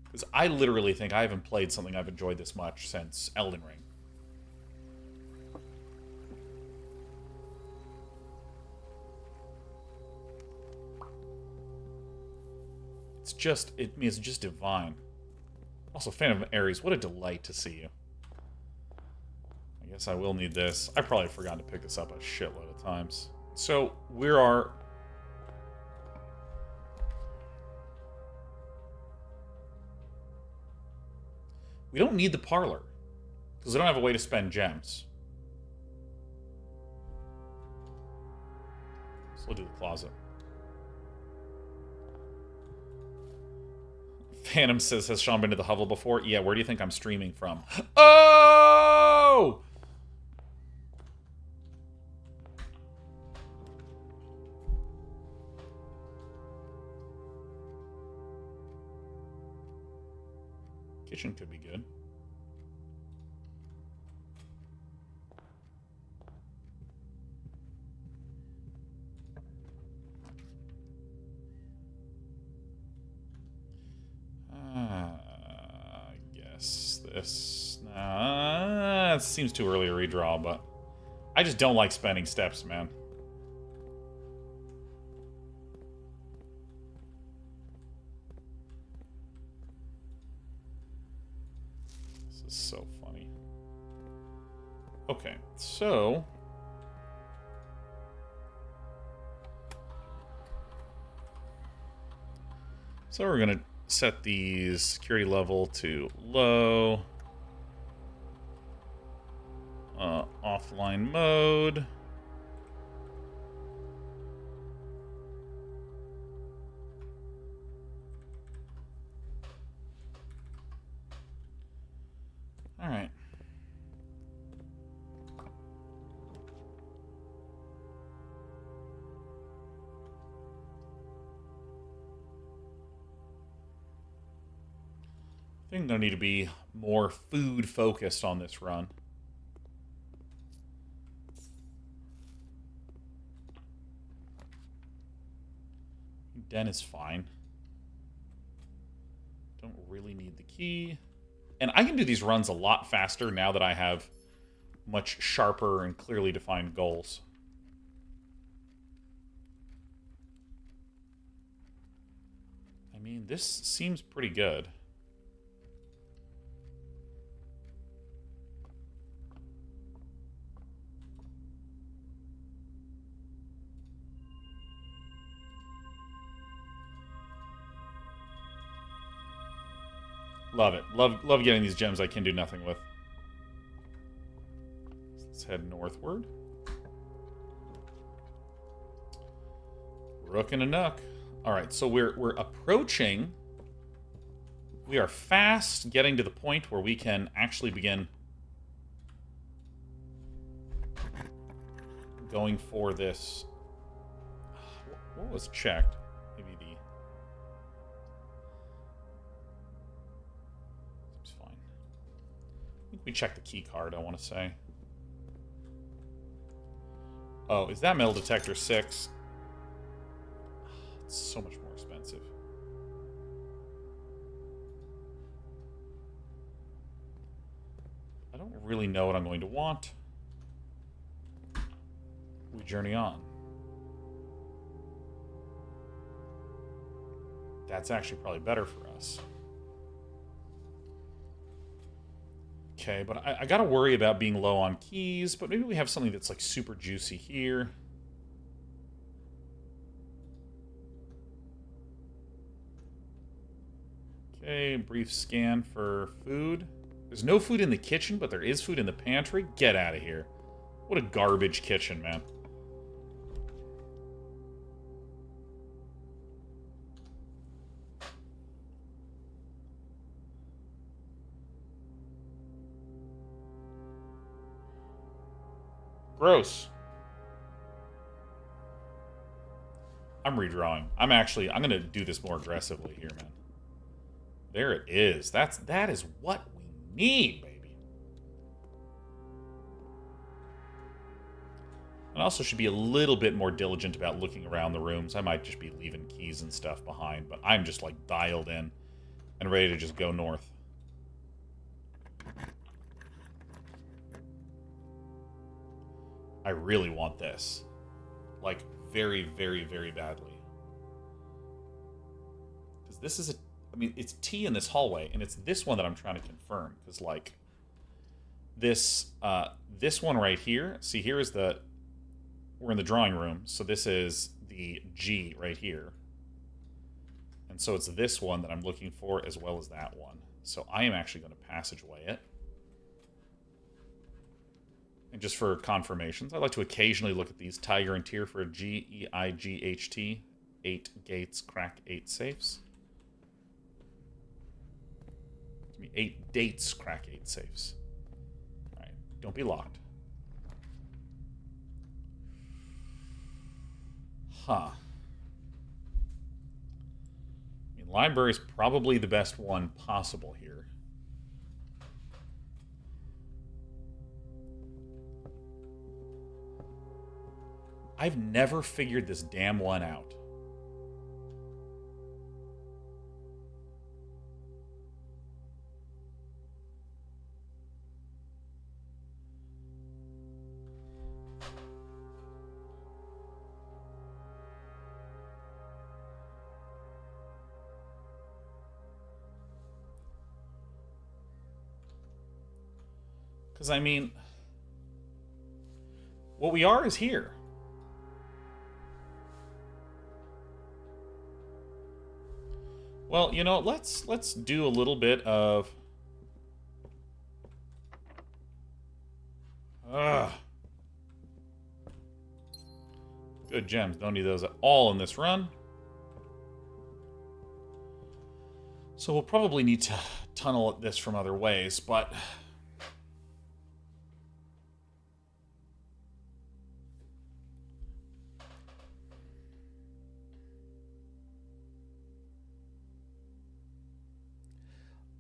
Because I literally think I haven't played something I've enjoyed this much since Elden Ring. It's just divine. Also, Phantom Ares, what a delight to see you. I guess I will need this. I probably forgot to pick this up a shitload of times. So, we don't need the parlor. Because I don't have a way to spend gems. So we'll do the closet. Phantom says, has Sean been to the hovel before? Yeah, where do you think I'm streaming from? Oh! Kitchen could be good. I guess this... it seems too early to redraw, but... I just don't like spending steps, man. This is so funny. Okay, so... So we're gonna set the security level to low. Offline mode. All right. I think there'll need to be more food focused on this run. Den is fine. Don't really need the key. And I can do these runs a lot faster now that I have much sharper and clearly defined goals. I mean, this seems pretty good. Love it. Love getting these gems I can do nothing with. Let's head northward. Rook and a nook. Alright, so we're approaching. We are fast getting to the point where we can actually begin going for this. What was checked? Maybe the... Seems fine. I think we checked the key card, I want to say. Oh, is that metal detector 6? It's so much more expensive. I don't really know what I'm going to want. We journey on. that's actually probably better for us. Okay, but I gotta worry about being low on keys, but maybe we have something that's like super juicy here. Okay, brief scan for food. There's no food in the kitchen, but there is food in the pantry. Get out of here. What a garbage kitchen, man. Gross. I'm redrawing. I'm going to do this more aggressively here, man. There it is. That is what we need, baby. I also should be a little bit more diligent about looking around the rooms. I might just be leaving keys and stuff behind, but I'm just like dialed in and ready to just go north. I really want this. Like, very, very, very badly. Because this is I mean, it's T in this hallway, and it's this one that I'm trying to confirm. Because, like, this one right here. See, here is we're in the drawing room, so this is the G right here. And so it's this one that I'm looking for, as well as that one. So I am actually going to passageway it. And just for confirmations, I like to occasionally look at these. Tiger and Tier for a G-E-I-G-H-T. 8 gates, crack 8 safes. 8 dates, crack 8 safes. Alright, don't be locked. Huh. I mean, library is probably the best one possible here. I've never figured this damn one out. Because, I mean, what we are is here. Well, you know, let's do a little bit of... Good gems. Don't need those at all in this run. So we'll probably need to tunnel this from other ways, but...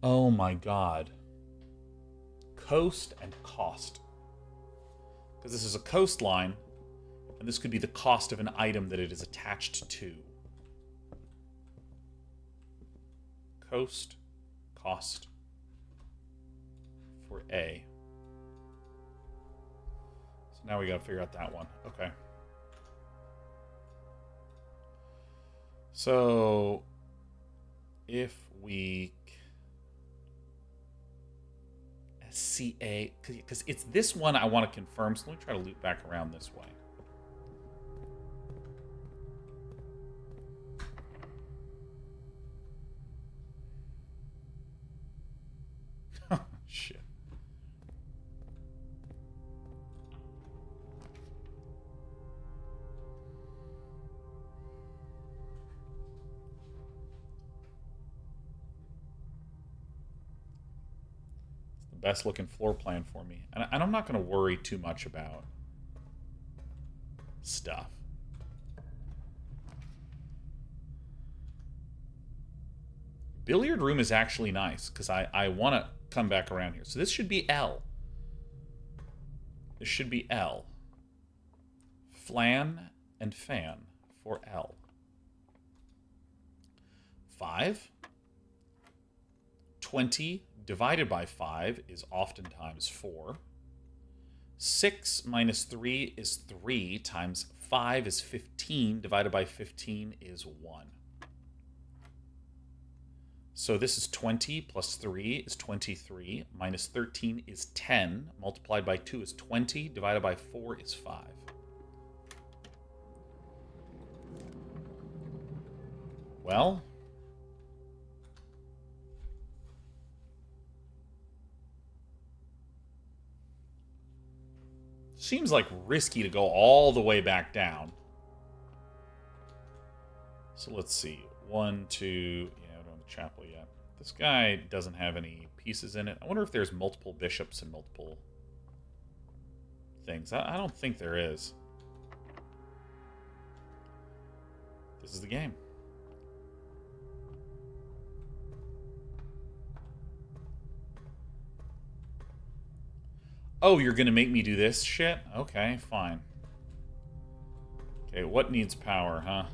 Oh my god. Coast and cost. Because this is a coastline, and this could be the cost of an item that it is attached to. Coast, cost for A. So now we gotta figure out that one. Okay. So if we... CA, because it's this one I want to confirm, so let me try to loop back around this way. Shit. Best looking floor plan for me. And I'm not going to worry too much about stuff. Billiard room is actually nice because I want to come back around here. So this should be L. This should be L. Flan and fan for L. 5. 20 divided by 5 is oftentimes 4. 6 minus 3 is 3 times 5 is 15. Divided by 15 is 1. So this is 20 plus 3 is 23, minus 13 is 10, multiplied by 2 is 20, divided by 4 is 5. Well, seems like risky to go all the way back down. So let's see. 1, 2... Yeah, I don't have the chapel yet. This guy doesn't have any pieces in it. I wonder if there's multiple bishops and multiple things. I don't think there is. This is the game. Oh, you're going to make me do this shit? Okay, fine. Okay, what needs power, huh?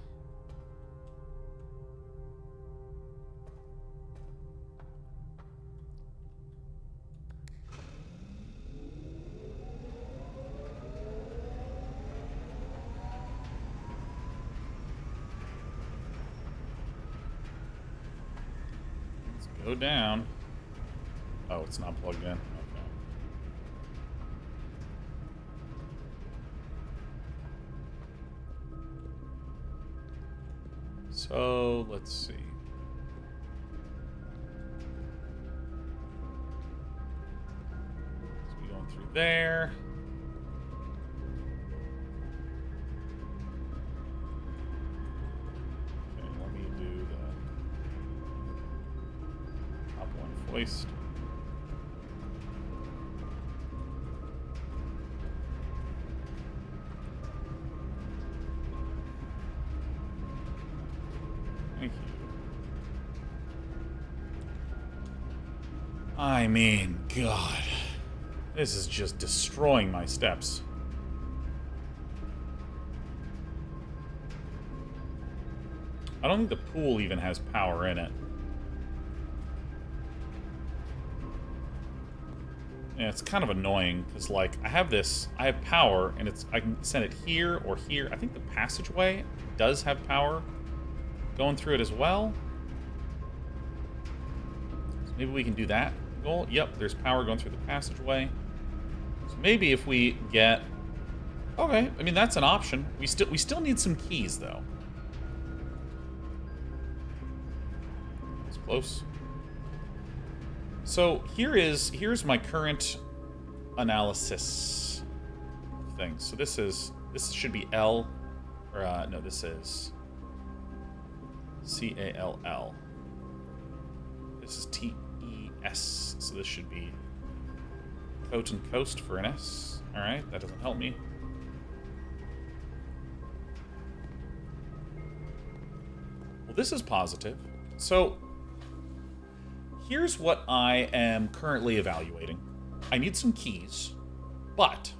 Let's go down. Oh, it's not plugged in. So, let's see. So we're going through there. Okay, let me do the top one foist. Thank you. I mean, God. This is just destroying my steps. I don't think the pool even has power in it. Yeah, it's kind of annoying, because, like, I have power, and I can send it here or here. I think the passageway does have power going through it as well. So maybe we can do that goal. Yep, there's power going through the passageway. So maybe if we get... Okay, I mean, that's an option. We still need some keys, though. It's close. So here's my current analysis thing. So this should be L, or no, this is CALL. This is TES, so this should be coat and coast for an S. All right, that doesn't help me. Well, this is positive. So here's what I am currently evaluating. I need some keys, but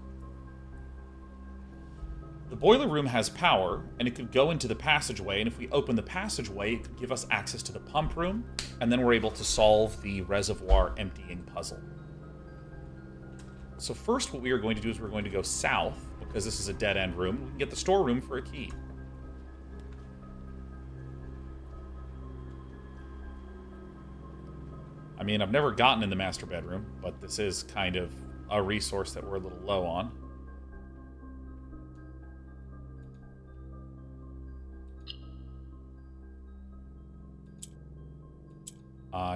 the boiler room has power, and it could go into the passageway, and if we open the passageway, it could give us access to the pump room, and then we're able to solve the reservoir emptying puzzle. So first what we are going to do is we're going to go south, because this is a dead-end room. We can get the storeroom for a key. I mean, I've never gotten in the master bedroom, but this is kind of a resource that we're a little low on.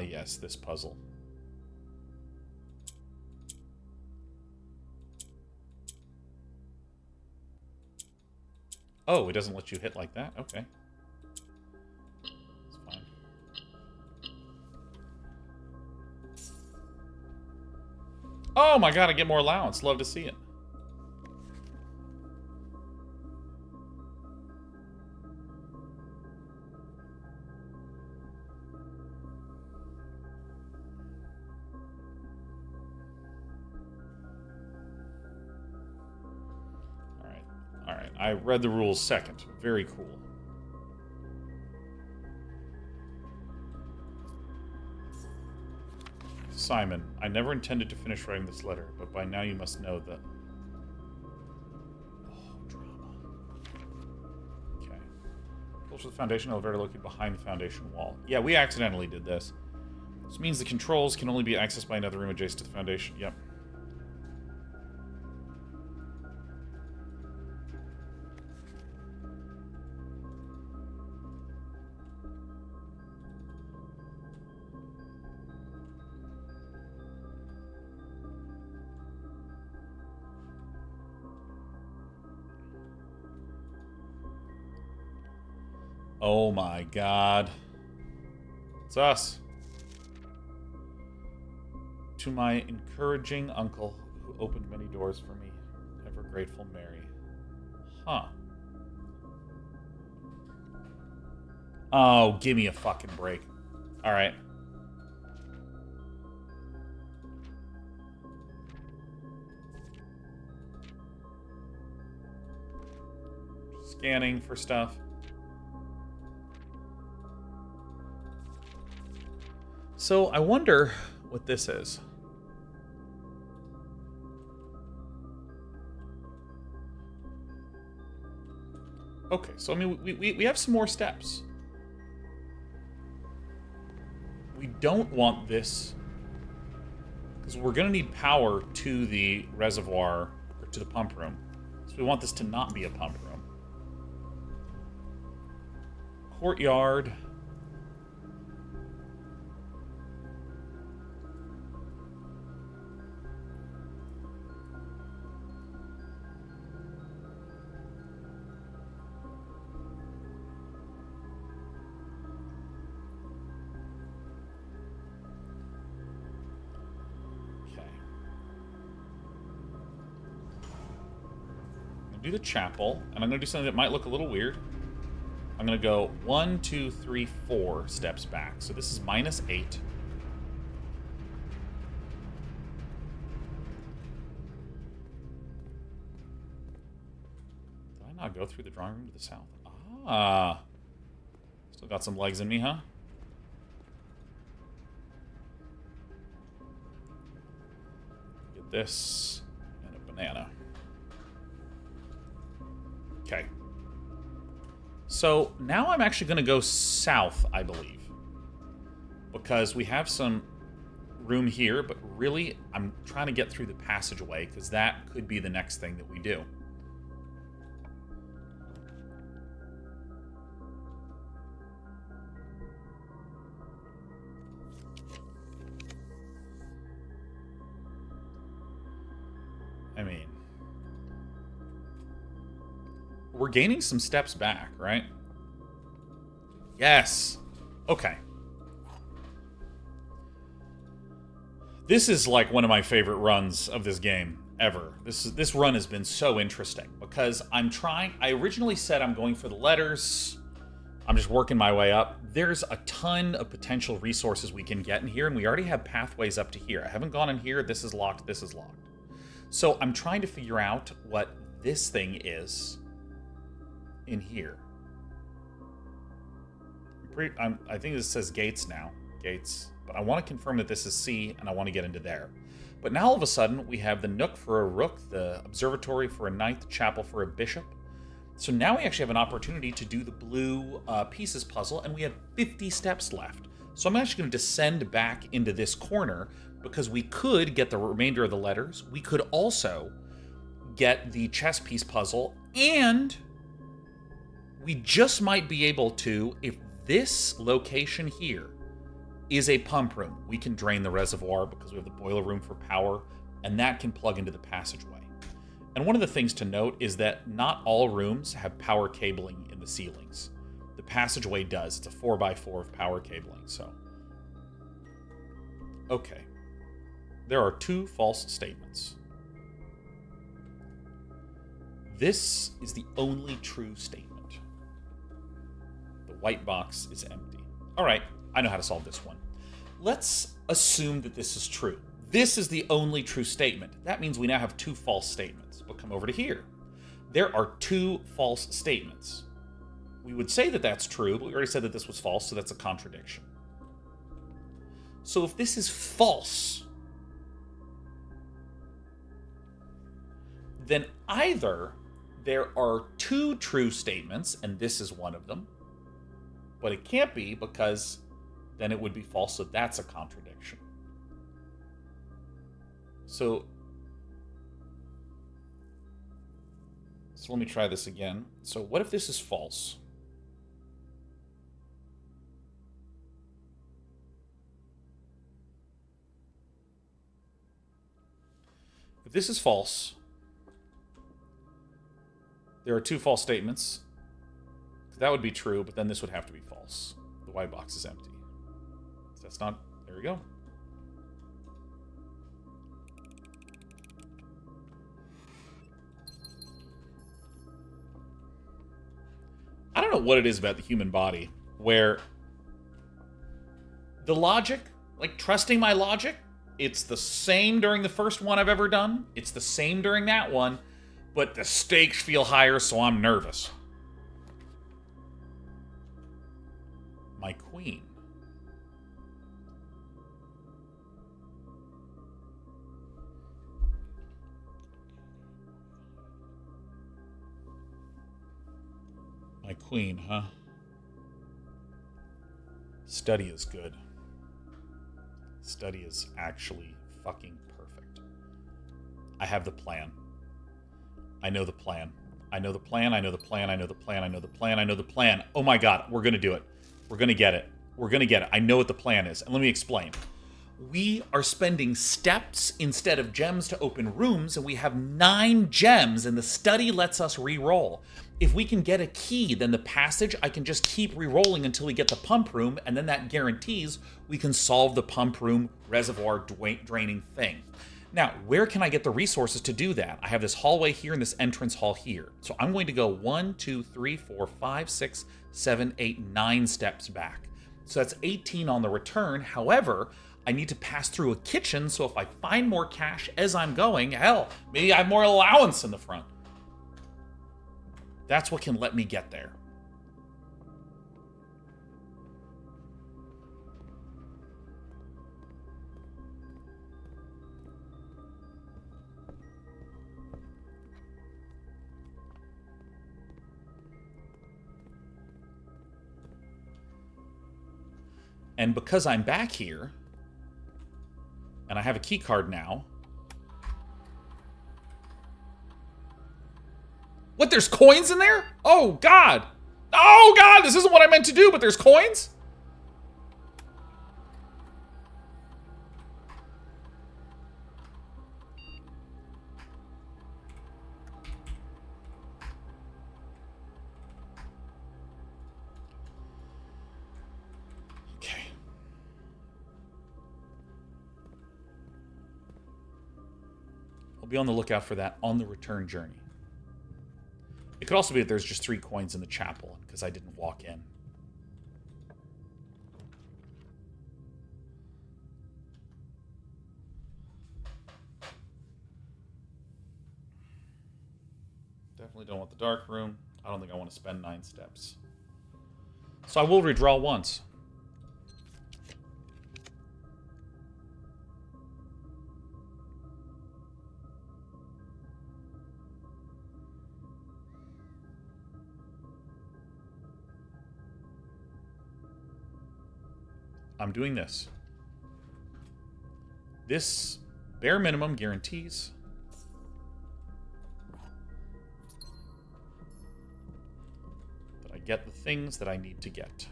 Yes, this puzzle. Oh, it doesn't let you hit like that? Okay. That's fine. Oh my god, I get more allowance. Love to see it. Alright, I read the rules second. Very cool. Simon, I never intended to finish writing this letter, but by now you must know that... Oh, drama. Okay. Close to the foundation elevator located behind the foundation wall. Yeah, we accidentally did this. This means the controls can only be accessed by another room adjacent to the foundation. Yep. Oh my god. It's us. To my encouraging uncle, who opened many doors for me. Ever grateful, Mary. Huh. Oh, give me a fucking break. Alright. Scanning for stuff. So, I wonder what this is. Okay, so I mean, we have some more steps. We don't want this, because we're going to need power to the reservoir, or to the pump room. So we want this to not be a pump room. Courtyard. Do the chapel, and I'm going to do something that might look a little weird. I'm going to go 1, 2, 3, 4 steps back. So this is -8. Did I not go through the drawing room to the south? Ah. Still got some legs in me, huh? Get this, and a banana. Okay. So now I'm actually going to go south, I believe. Because we have some room here, but really I'm trying to get through the passageway, because that could be the next thing that we do. I mean, we're gaining some steps back, right? Yes. Okay. This is like one of my favorite runs of this game ever. This run has been so interesting because I originally said I'm going for the letters. I'm just working my way up. There's a ton of potential resources we can get in here, and we already have pathways up to here. I haven't gone in here. This is locked. This is locked. So I'm trying to figure out what this thing is in here. I think this says gates now. Gates. But I want to confirm that this is C, and I want to get into there. But now all of a sudden, we have the nook for a rook, the observatory for a knight, the chapel for a bishop. So now we actually have an opportunity to do the blue pieces puzzle, and we have 50 steps left. So I'm actually going to descend back into this corner, because we could get the remainder of the letters. We could also get the chess piece puzzle, and we just might be able to, if this location here is a pump room, we can drain the reservoir because we have the boiler room for power, and that can plug into the passageway. And one of the things to note is that not all rooms have power cabling in the ceilings. The passageway does. It's a 4x4 of power cabling, so. Okay. There are 2 false statements. This is the only true statement. The white box is empty. All right, I know how to solve this one. Let's assume that this is true. This is the only true statement. That means we now have 2 false statements. But come over to here. There are 2 false statements. We would say that that's true, but we already said that this was false, so that's a contradiction. So if this is false, then either there are 2 true statements, and this is one of them, But it can't be, because then it would be false, so that's a contradiction. So let me try this again. So what if this is false? If this is false, there are two false statements. That would be true, but then this would have to be false. The white box is empty. So that's not... There we go. I don't know what it is about the human body where the logic, like trusting my logic, it's the same during the first one I've ever done. It's the same during that one, but the stakes feel higher, so I'm nervous. My queen. My queen, huh? Study is good. Study is actually fucking perfect. I have the plan. I know the plan. I know the plan, I know the plan, I know the plan, I know the plan, I know the plan. Oh my god, we're gonna do it. We're gonna get it. We're gonna get it. I know what the plan is. And let me explain. We are spending steps instead of gems to open rooms, and we have 9 gems, and the study lets us re-roll. If we can get a key, then the passage, I can just keep re-rolling until we get the pump room, and then that guarantees we can solve the pump room reservoir draining thing. Now, where can I get the resources to do that? I have this hallway here and this entrance hall here. So I'm going to go 1, 2, 3, 4, 5, 6, 7, 8, 9 steps back. So that's 18 on the return. However, I need to pass through a kitchen, so if I find more cash as I'm going, hell, maybe I have more allowance in the front. That's what can let me get there. And because I'm back here, and I have a key card now. What, there's coins in there? Oh, God. Oh, God, this isn't what I meant to do, but there's coins? Okay. I'll be on the lookout for that on the return journey. It could also be that there's just 3 coins in the chapel, because I didn't walk in. Definitely don't want the dark room. I don't think I want to spend 9 steps. So I will redraw once. I'm doing this. This bare minimum guarantees that I get the things that I need to get.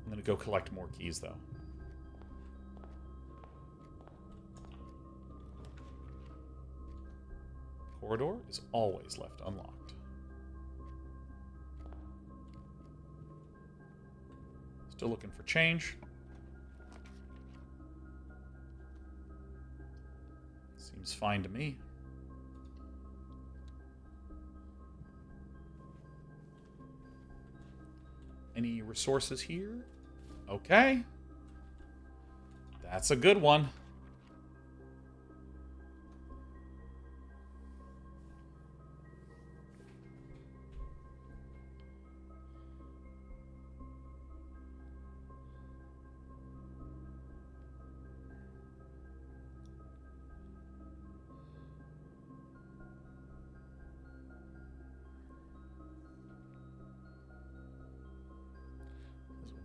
I'm going to go collect more keys, though. Corridor is always left unlocked. Still looking for change. Seems fine to me. Any resources here? Okay. That's a good one.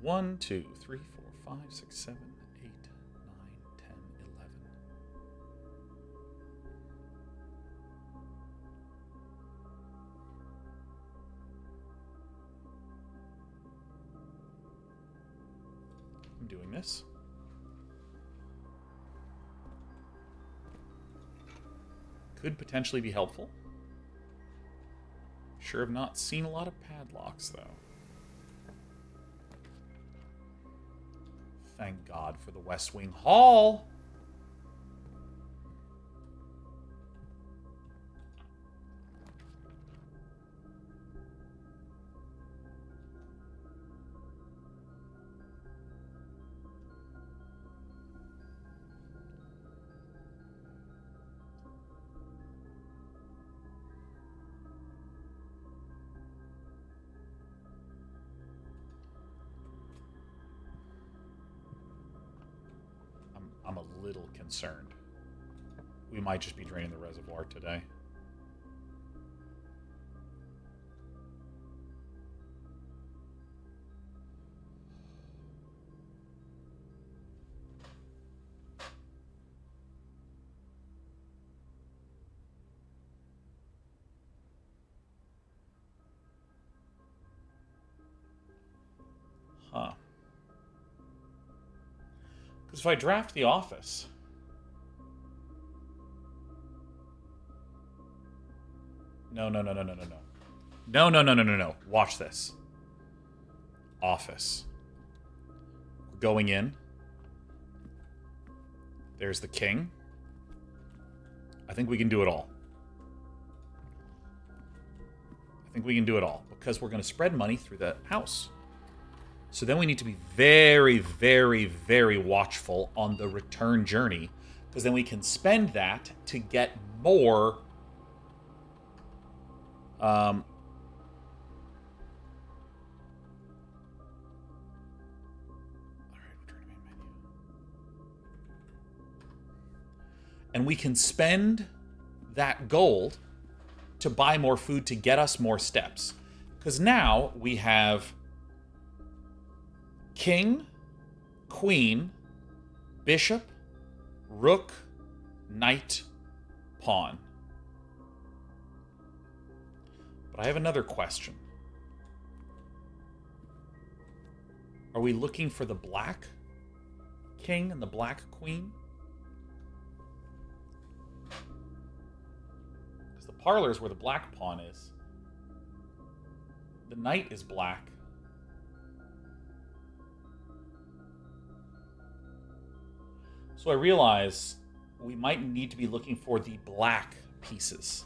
1, 2, 3, 4, 5, 6, 7, 8, 9, 10, 11. I'm doing this. Could potentially be helpful. Sure have not seen a lot of padlocks, though. Thank God for the West Wing Hall. I'm a little concerned. We might just be draining the reservoir today. Huh. Because if I draft the office... No. No. Watch this. Office. We're going in. There's the king. I think we can do it all. Because we're going to spread money through the house. So then we need to be very, very, very watchful on the return journey, because then we can spend that to get more all right, return to main menu. And we can spend that gold to buy more food to get us more steps. Because now we have king, queen, bishop, rook, knight, pawn. But I have another question. Are we looking for the black king and the black queen? Because the parlor is where the black pawn is. The knight is black. So I realize we might need to be looking for the black pieces.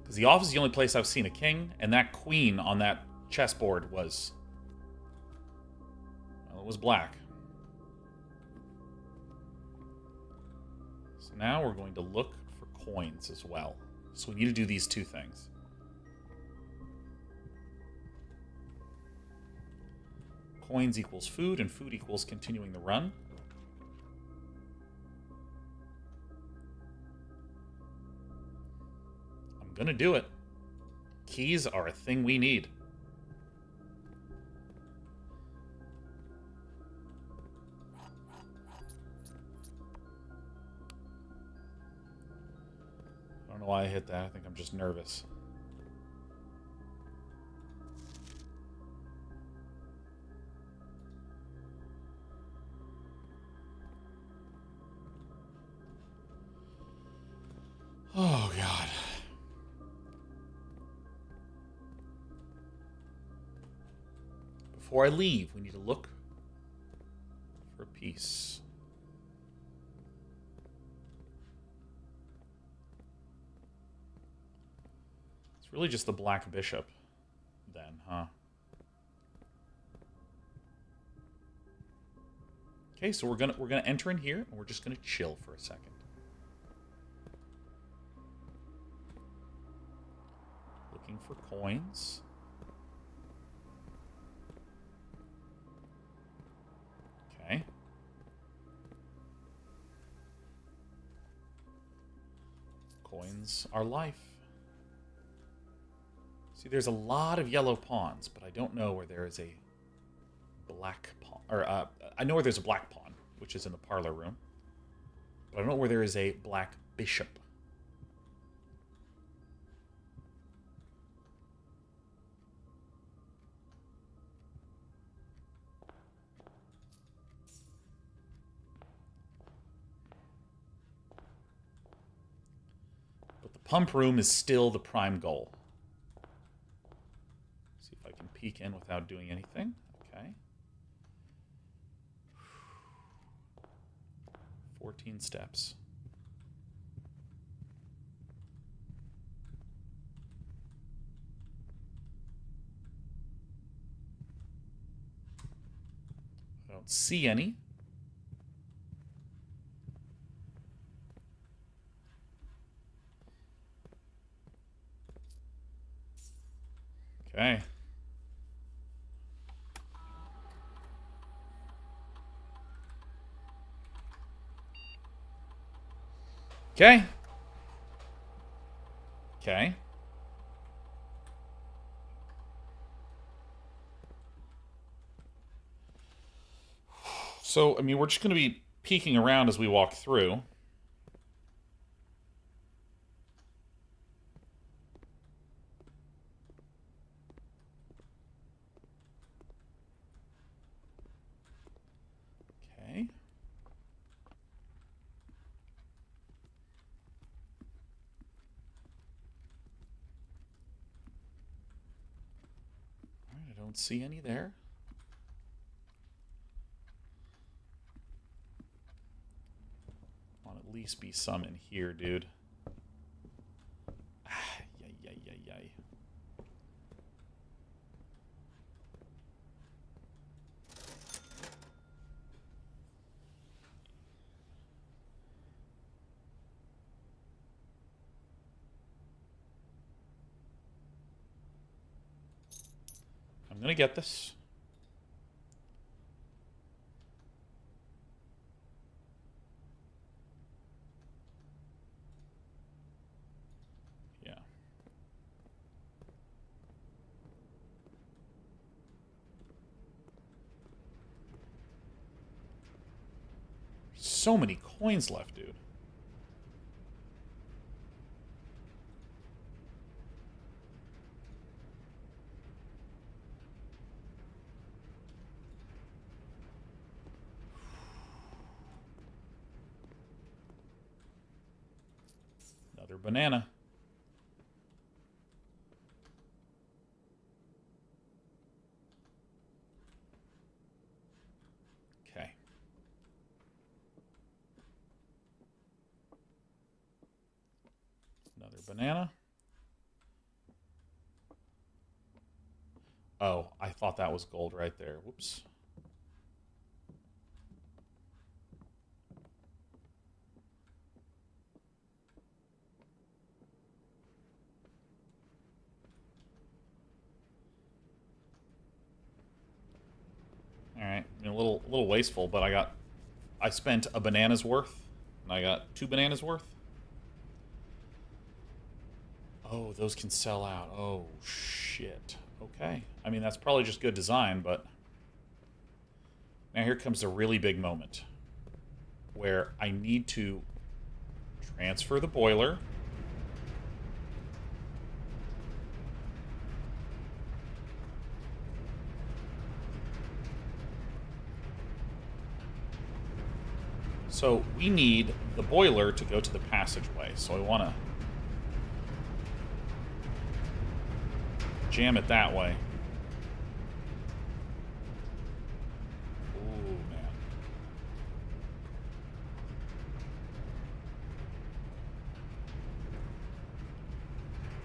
Because the office is the only place I've seen a king, and that queen on that chessboard was... well, it was black. So now we're going to look for coins as well. So we need to do these two things. Coins equals food, and food equals continuing the run. I'm gonna do it. Keys are a thing we need. I don't know why I hit that. I think I'm just nervous. Oh, God. Before I leave, we need to look for a piece. It's really just the black bishop, then, huh? Okay, so we're gonna enter in here, and we're just gonna chill for a second. Looking for coins. Okay. Coins are life. See, there's a lot of yellow pawns, but I don't know where there is a black pawn. Or, I know where there's a black pawn, which is in the parlor room. But I don't know where there is a black bishop. But the pump room is still the prime goal. See if I can peek in without doing anything. Okay. 14 steps. I don't see any. Okay. Okay. Okay. So, I mean, we're just going to be peeking around as we walk through. Okay. All right, I don't see any there. Want at least be some in here, dude. Yay, yay, yay, yay. I'm gonna get this. Yeah. So many coins left, dude. Another banana. Okay. Another banana. Oh, I thought that was gold right there. Whoops. All right, a little wasteful, but I spent a banana's worth, and I got 2 bananas worth. Oh, those can sell out. Oh shit. Okay. I mean, that's probably just good design, but now here comes a really big moment where I need to transfer the boiler. So we need the boiler to go to the passageway. So I want to jam it that way. Ooh, man.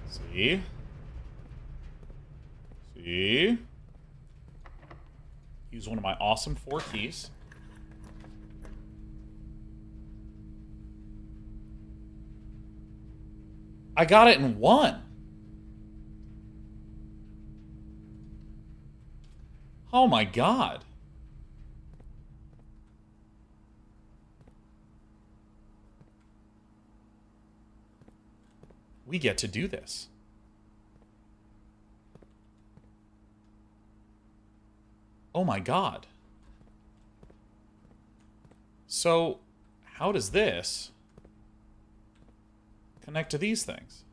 See? See? Use one of my awesome 4 keys. I got it in 1. Oh my god. We get to do this. Oh my god. So, how does this connect to these things?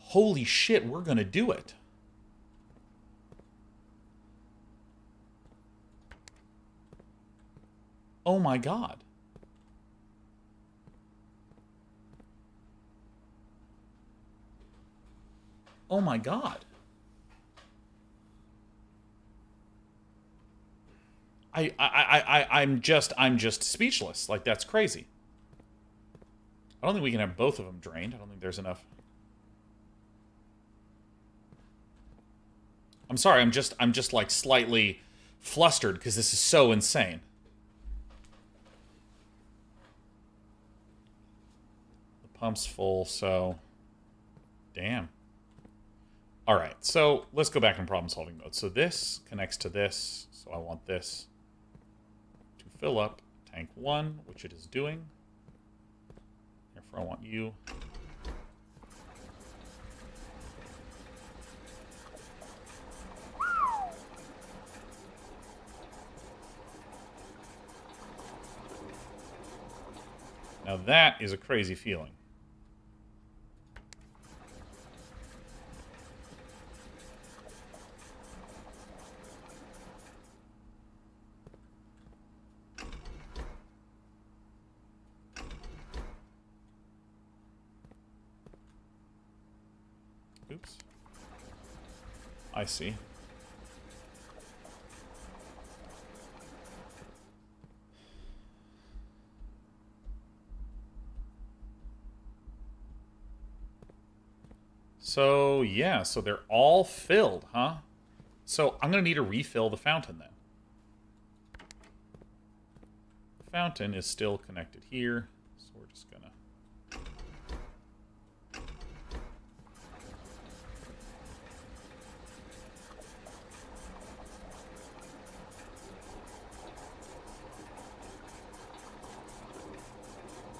Holy shit, we're gonna do it. Oh my god. Oh my god. I'm just speechless. Like, that's crazy. I don't think we can have both of them drained. I don't think there's enough. I'm sorry, I'm just like slightly flustered because this is so insane. The pump's full, so damn. All right, so let's go back in problem solving mode. So this connects to this, so I want this to fill up tank 1, which it is doing. Therefore, I want you. Now that is a crazy feeling. Oops. I see. So, yeah, so they're all filled, huh? So I'm going to need to refill the fountain then. The fountain is still connected here, so we're just going to...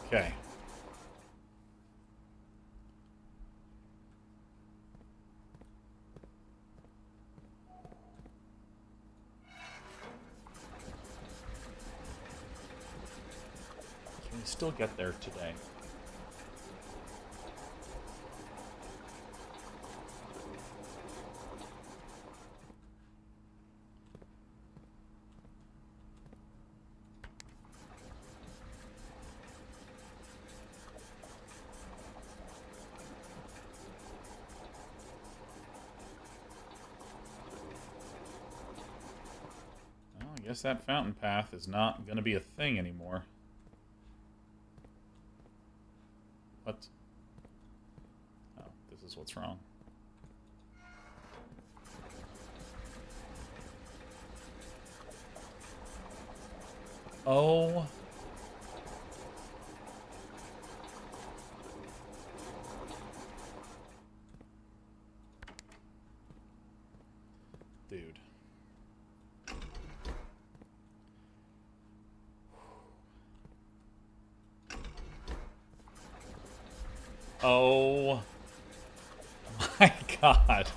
Okay. Can we still get there today? Well, I guess that fountain path is not going to be a thing anymore. What? Oh, this is what's wrong. Oh. Dude. Oh. My God.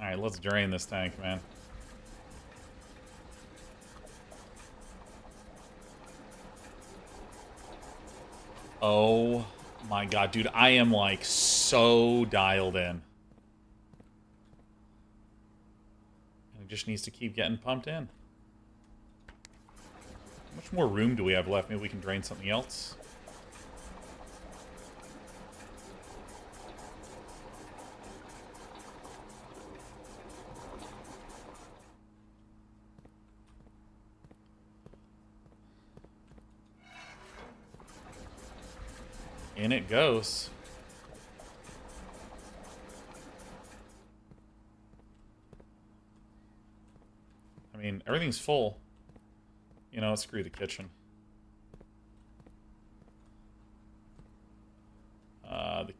Alright, let's drain this tank, man. Oh my god, dude, I am like so dialed in. And it just needs to keep getting pumped in. How much more room do we have left? Maybe we can drain something else? In it goes. I mean, everything's full. You know, screw the kitchen.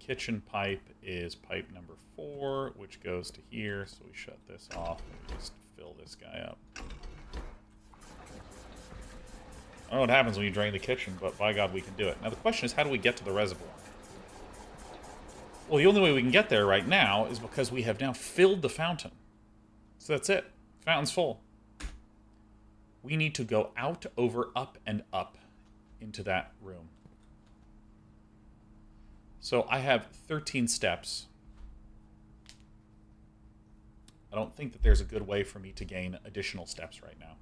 kitchen pipe is pipe number 4, which goes to here. So we shut this off and just fill this guy up. I don't know what happens when you drain the kitchen, but by God, we can do it. Now the question is, how do we get to the reservoir? Well, the only way we can get there right now is because we have now filled the fountain. So that's it. Fountain's full. We need to go out, over, up, and up into that room. So I have 13 steps. I don't think that there's a good way for me to gain additional steps right now.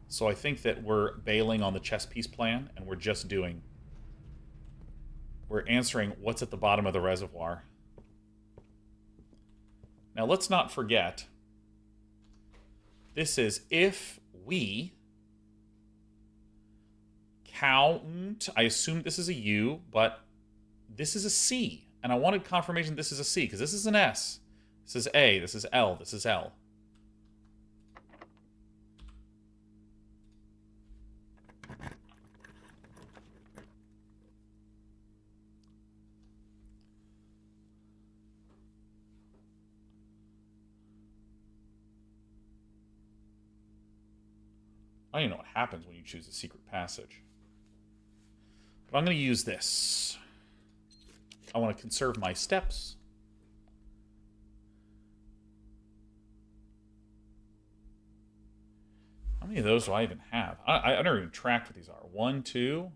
So I think that we're bailing on the chess piece plan, and we're answering what's at the bottom of the reservoir. Now let's not forget, this is if we count, I assume this is a U, but this is a C. And I wanted confirmation this is a C, because this is an S. This is A, this is L, this is L. I don't even know what happens when you choose a secret passage. But I'm going to use this. I want to conserve my steps. How many of those do I even have? I never even tracked what these are. 1, 2,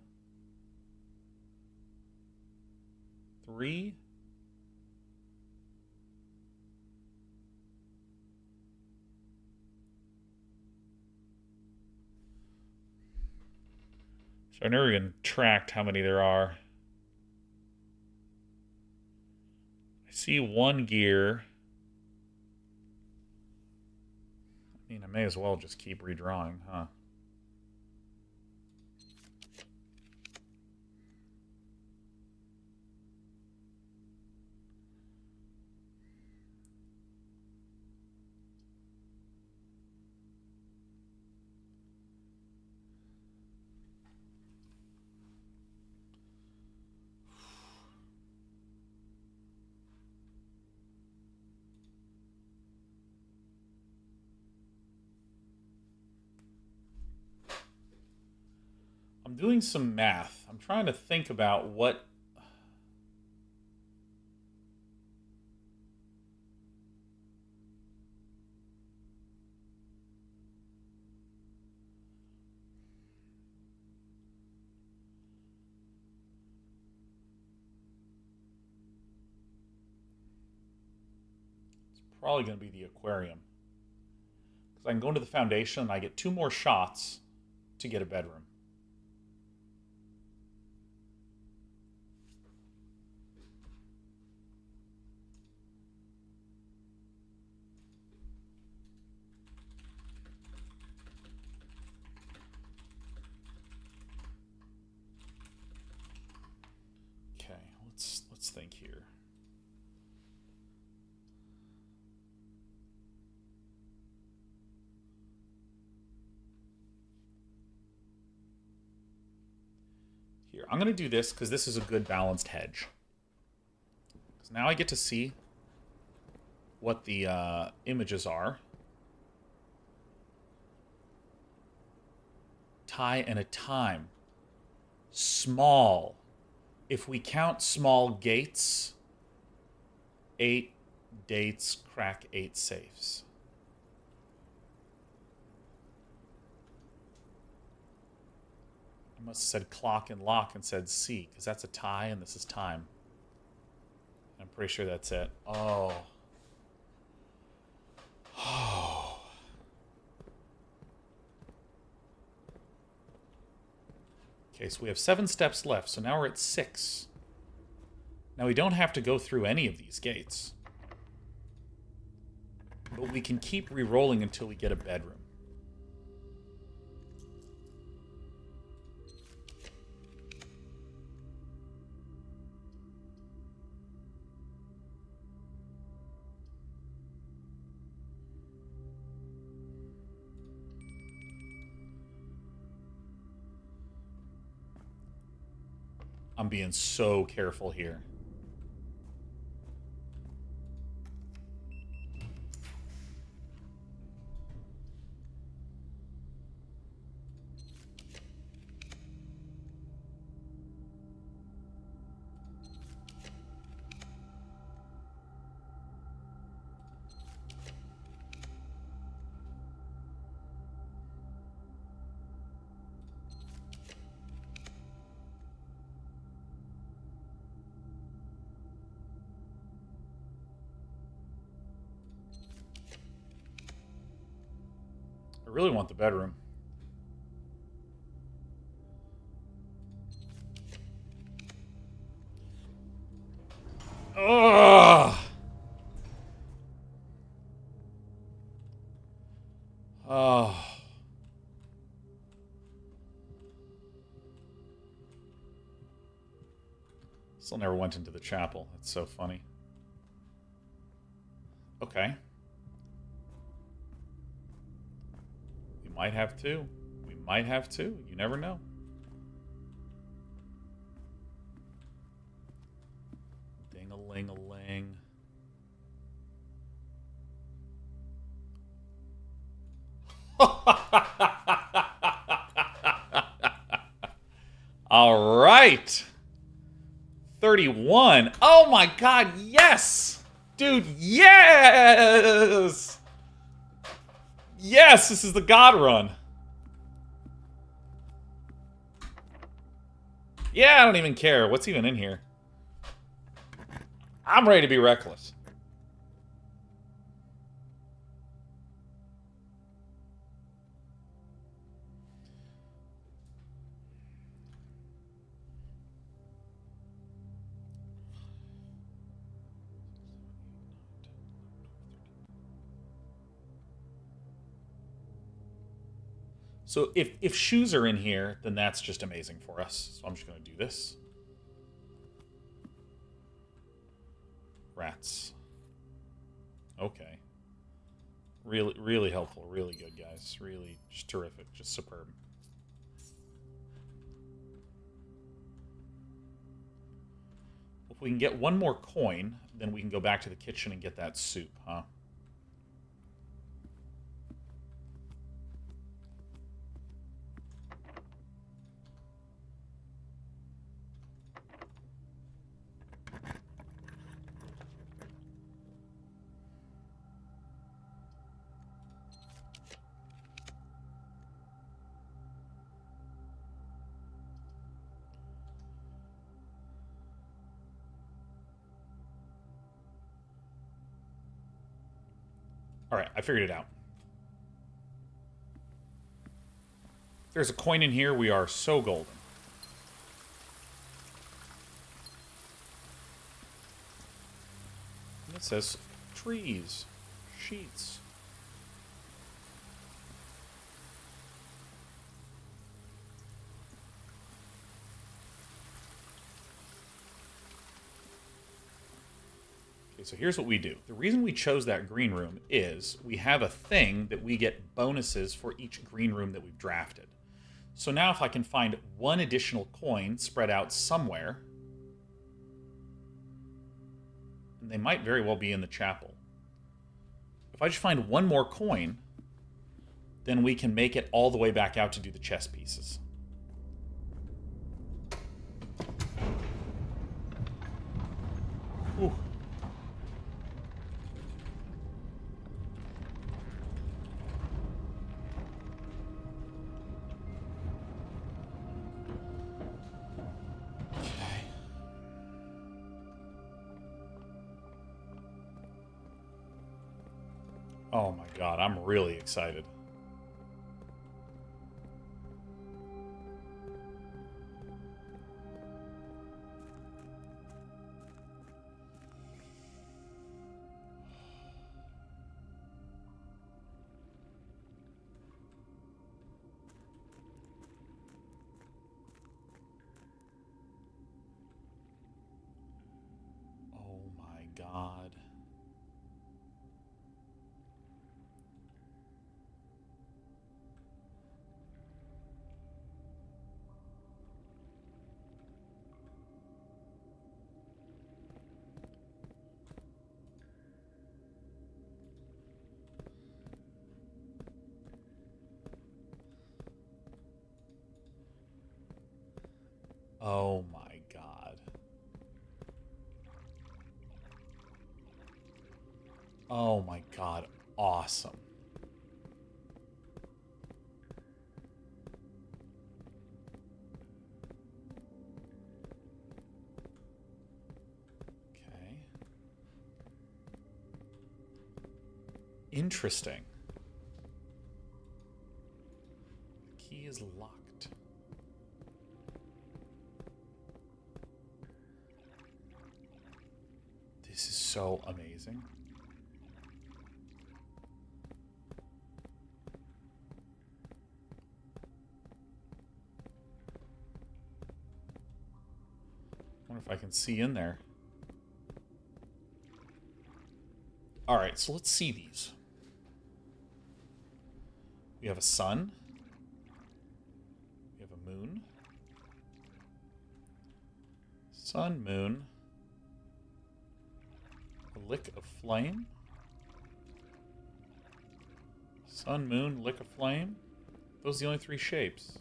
3. So I never even tracked how many there are. I see 1 gear. I mean, I may as well just keep redrawing, huh? I'm doing some math. I'm trying to think about what... It's probably going to be the aquarium. Because I can go into the foundation and I get 2 more shots to get a bedroom. Okay, let's think here. Here, I'm going to do this because this is a good balanced hedge. Because now I get to see what the images are. Tie and a time. Small. If we count small gates, 8 dates crack 8 safes. I must have said clock and lock and said C, because that's a tie and this is time. I'm pretty sure that's it. Oh. Oh. Okay, so we have 7 steps left, so now we're at 6. Now we don't have to go through any of these gates. But we can keep re-rolling until we get a bedroom. I'm being so careful here. I really want the bedroom. Ugh! Oh. Still never went into the chapel. That's so funny. Okay. We might have to. We might have to. You never know. Ding-a-ling-a-ling. All right. 31. Oh my god, yes! Dude, yes! Yes, this is the God run. Yeah, I don't even care. What's even in here? I'm ready to be reckless. So if shoes are in here, then that's just amazing for us. So I'm just going to do this. Rats. Okay. Really, really helpful. Really good, guys. Really just terrific. Just superb. If we can get one more coin, then we can go back to the kitchen and get that soup, huh? Alright, I figured it out. If there's a coin in here, we are so golden. And it says trees, sheets. Okay, so here's what we do. The reason we chose that green room is we have a thing that we get bonuses for each green room that we've drafted. So now if I can find one additional coin spread out somewhere, and they might very well be in the chapel. If I just find one more coin, then we can make it all the way back out to do the chess pieces. Ooh. Oh my god, I'm really excited. Oh my god. Oh my god. Oh my god. Awesome. Okay. Interesting. The key is locked. This is so amazing. I wonder if I can see in there. Alright, so let's see these. We have a sun. We have a moon. Sun, moon. A lick of flame. Sun, moon, lick of flame. Those are the only three shapes.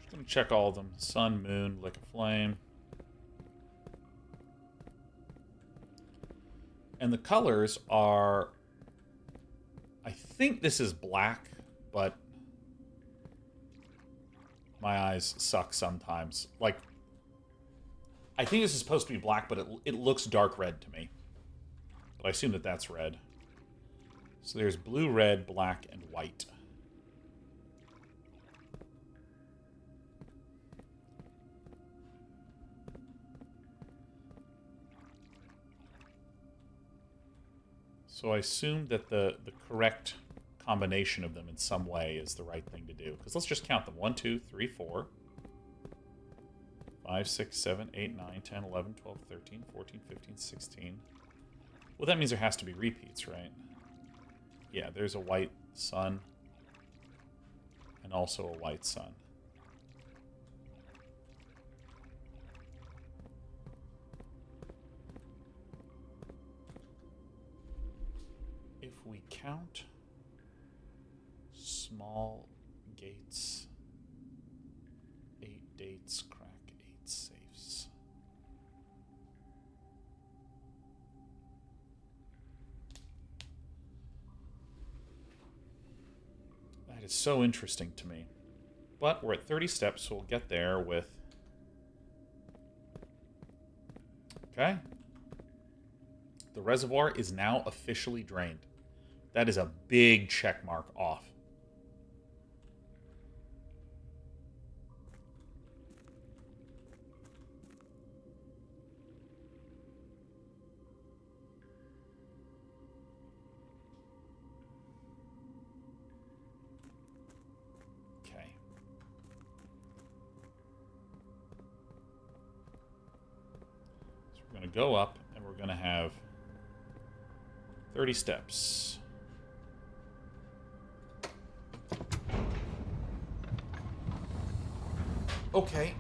Just gonna check all of them. Sun, moon, lick of flame. And the colors are... I think this is black, but my eyes suck sometimes. Like, I think this is supposed to be black, but it looks dark red to me. But I assume that that's red. So there's blue, red, black, and white. So I assume that the correct combination of them in some way is the right thing to do. Because let's just count them. 1, 2, 3, 4, 5, 6, 7, 8, 9, 10, 11, 12, 13, 14, 15, 16. Well, that means there has to be repeats, right? Yeah, there's a white sun. And also a white sun. If we count small gates, 8 dates, crack 8 safes. That is so interesting to me. But we're at 30 steps, so we'll get there with... Okay. The reservoir is now officially drained. That is a big check mark off. Okay. So we're going to go up, and we're going to have 30 steps. Okay.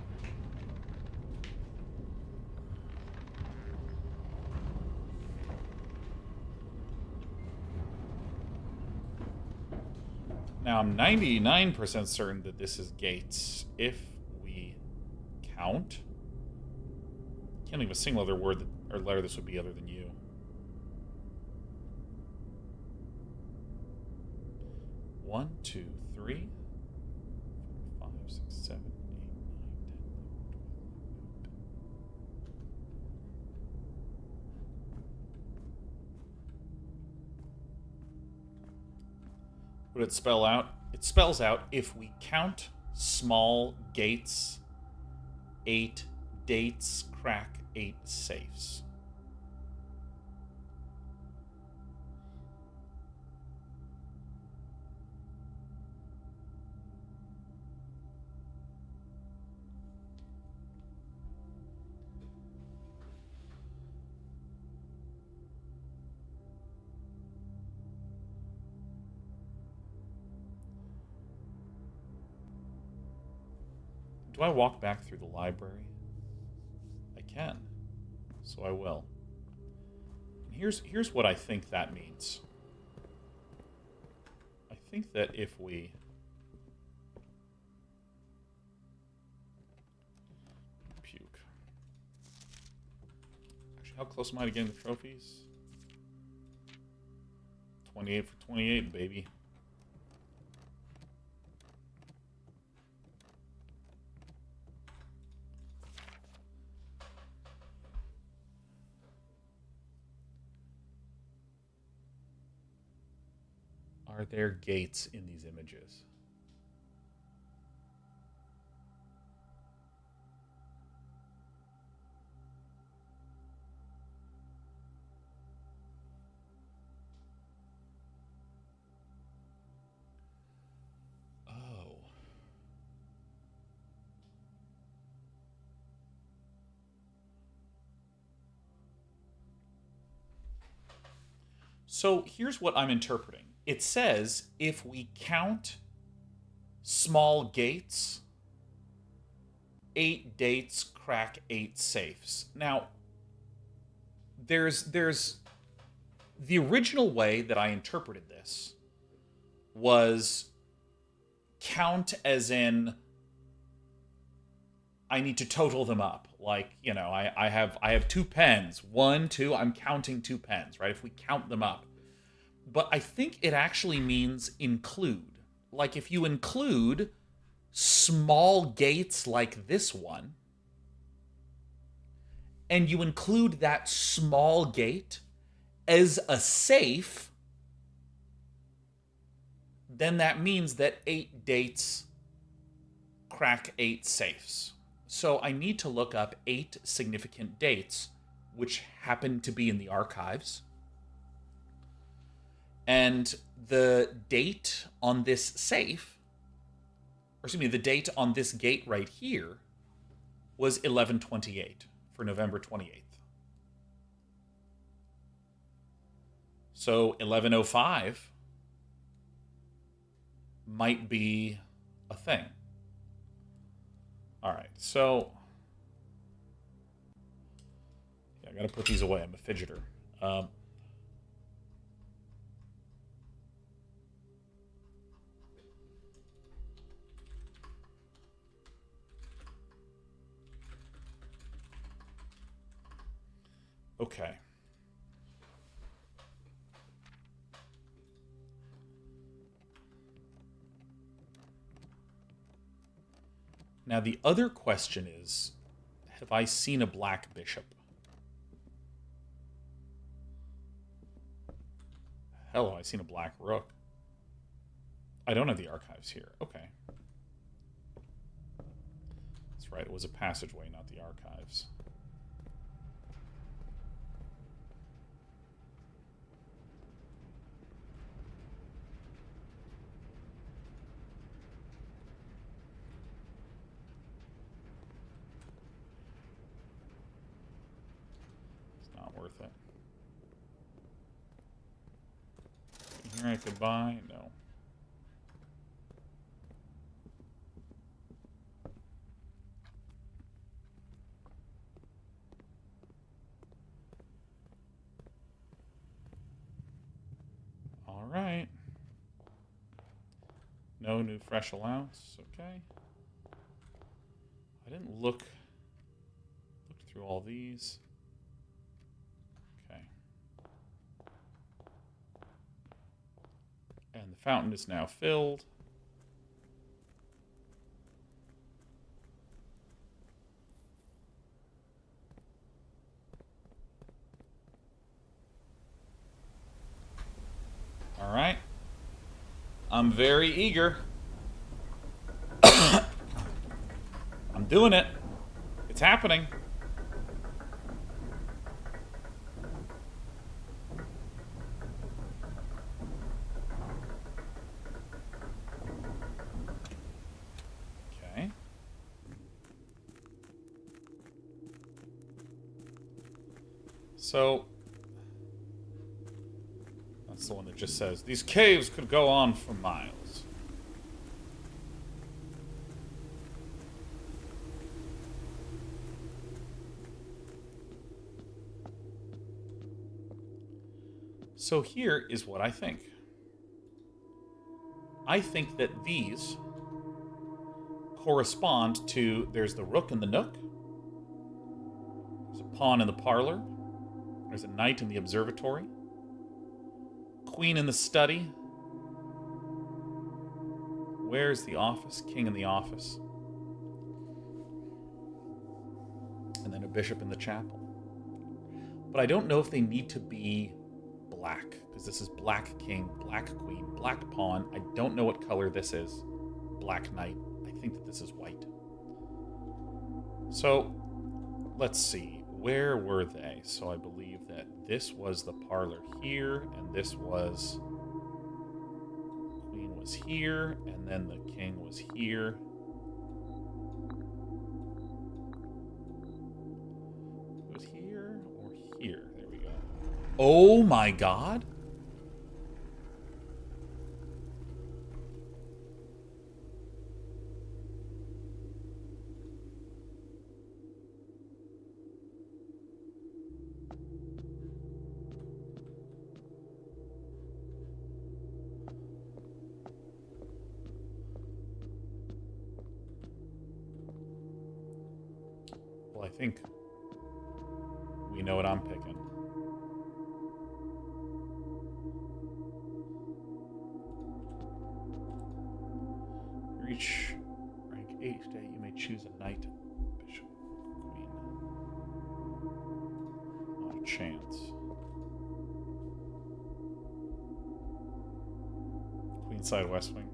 Now, I'm 99% certain that this is gates. If we count... Can't think of a single other word that, or letter this would be other than U. 1, 2, 3, 4, 5, 6, 7, 8, 9, 10, 11, 12. What did it spell out? It spells out, if we count small gates, 8 dates, crack 8 safes. Do I walk back through the library? I can, so I will. Here's what I think that means. I think that if we puke. Actually, how close am I to getting the trophies? 28 for 28, baby. Are there gates in these images? Oh. So here's what I'm interpreting. It says if we count small gates, 8 dates crack 8 safes. Now, there's the original way that I interpreted this was count as in I need to total them up. Like, you know, I have 2 pens. 1, 2, I'm counting 2 pens, right? If we count them up. But I think it actually means include. Like if you include small gates like this one, and you include that small gate as a safe, then that means that 8 dates crack 8 safes. So I need to look up 8 significant dates, which happen to be in the archives. And the date on this safe, or excuse me, the date on this gate right here was 11/28 for November 28th. So 11:05 might be a thing. All right, so yeah, I gotta put these away. I'm a fidgeter. Okay. Now, the other question is, have I seen a black bishop? Hell, have I seen a black rook? I don't have the archives here. Okay. That's right, it was a passageway, not the archives. Worth it. Here I could buy? No. All right. No new fresh allowance. Okay. I didn't look through all these. And the fountain is now filled. All right. I'm very eager. I'm doing it. It's happening. So, that's the one that just says, these caves could go on for miles. So here is what I think. I think that these correspond to, there's the rook in the nook, there's a pawn in the parlor, there's a knight in the observatory, queen in the study. Where's the office? King in the office. And then a bishop in the chapel. But I don't know if they need to be black, because this is black king, black queen, black pawn. I don't know what color this is. Black knight. I think that this is white. So, let's see. Where were they? So I believe that this was the parlor here, and this was... Queen was here, and then the king was here. It was here or here. There we go. Oh my god! Well, I think we know what I'm picking. Reach rank 8 today, you may choose a knight, bishop, queen. Not a chance. Queenside West Wing.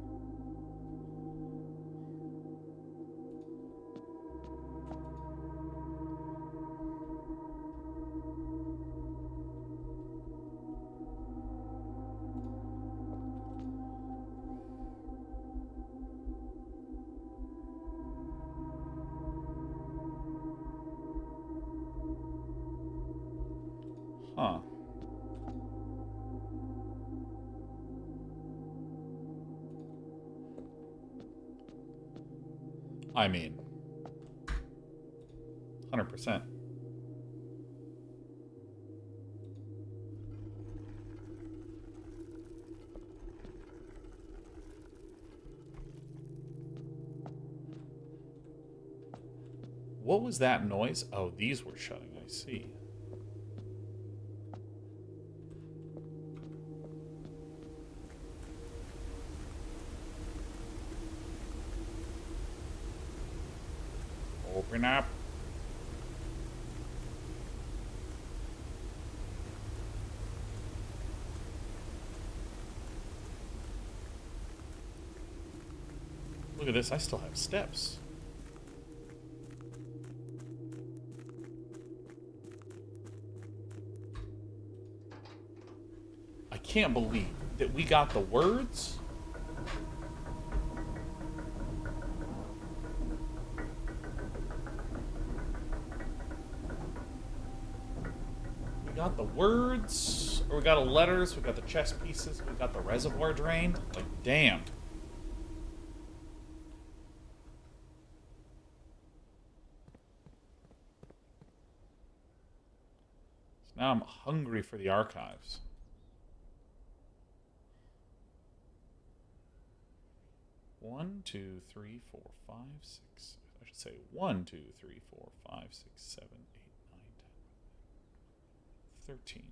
Huh. I mean, 100%. What was that noise? Oh, these were shutting, I see. Open up. Look at this, I still have steps. I can't believe that we got the words. We got the words, or we got the letters, we got the chess pieces, we got the reservoir drained. Like, damn. So now I'm hungry for the archives. One, two, three, four, five, six. I should say 1, 2, 3, 4, 5, 6, 7, 8, 9, 10, 13.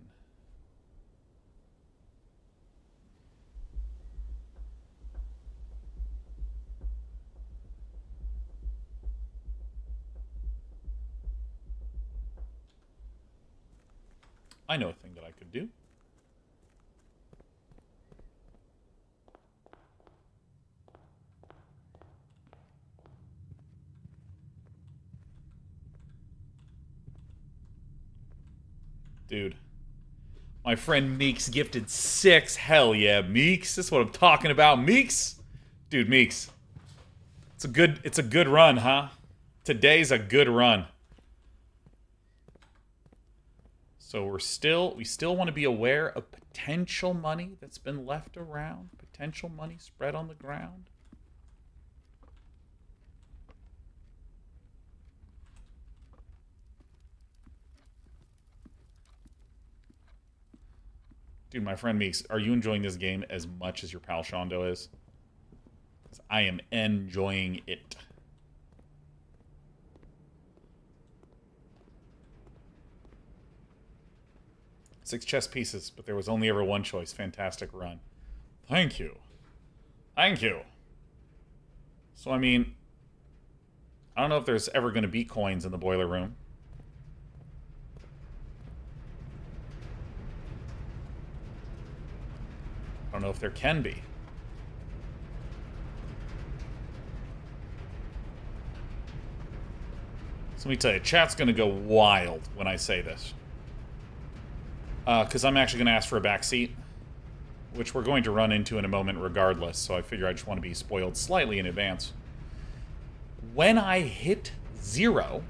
I know a thing that I could do. Dude. My friend Meeks gifted 6. Hell yeah, Meeks. That's what I'm talking about. Meeks? Dude, Meeks. It's a good run, huh? Today's a good run. So we still want to be aware of potential money that's been left around. Potential money spread on the ground. Dude, my friend Meeks, are you enjoying this game as much as your pal Shondo is? 'Cause I am enjoying it. Six chess pieces, but there was only ever one choice. Fantastic run. Thank you. Thank you. So, I mean, I don't know if there's ever going to be coins in the boiler room. I don't know if there can be. So let me tell you, chat's going to go wild when I say this. Because I'm actually going to ask for a backseat, which we're going to run into in a moment regardless, so I figure I just want to be spoiled slightly in advance. When I hit 0,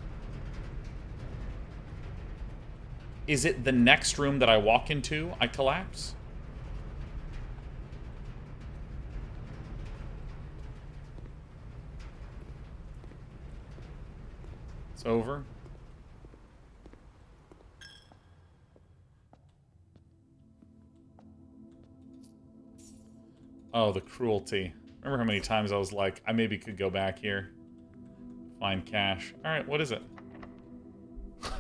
is it the next room that I walk into I collapse? It's over. Oh, the cruelty. Remember how many times I was like, I maybe could go back here. Find cash. Alright, what is it?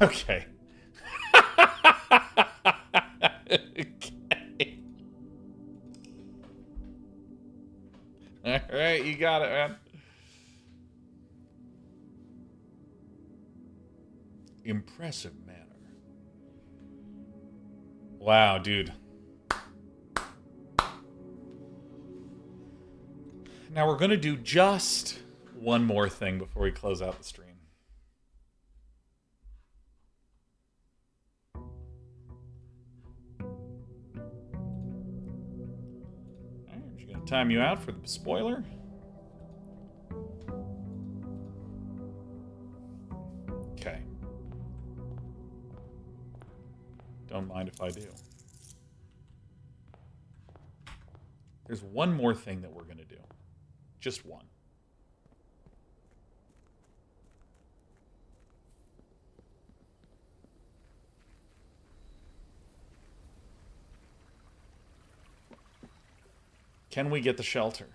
Okay. Okay. Alright, you got it, man. Impressive manner. Wow, dude. Now we're going to do just one more thing before we close out the stream. Alright, I'm just going to time you out for the spoiler. Okay. Don't mind if I do. There's one more thing that we're going to do. Just one. Can we get the shelter?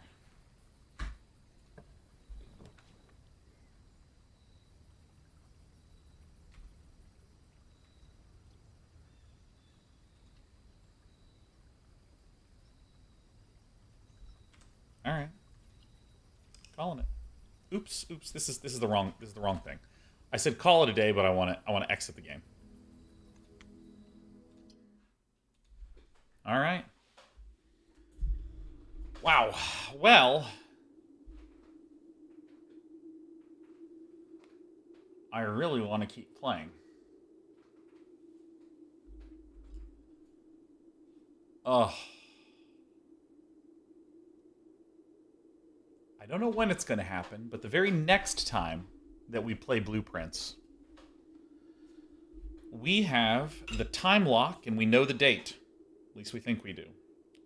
All right. Calling it. Oops. This is the wrong thing. I said call it a day, but I want to exit the game. All right. Wow. Well, I really want to keep playing. Ugh. I don't know when it's going to happen, but the very next time that we play Blueprints, we have the time lock and we know the date. At least we think we do.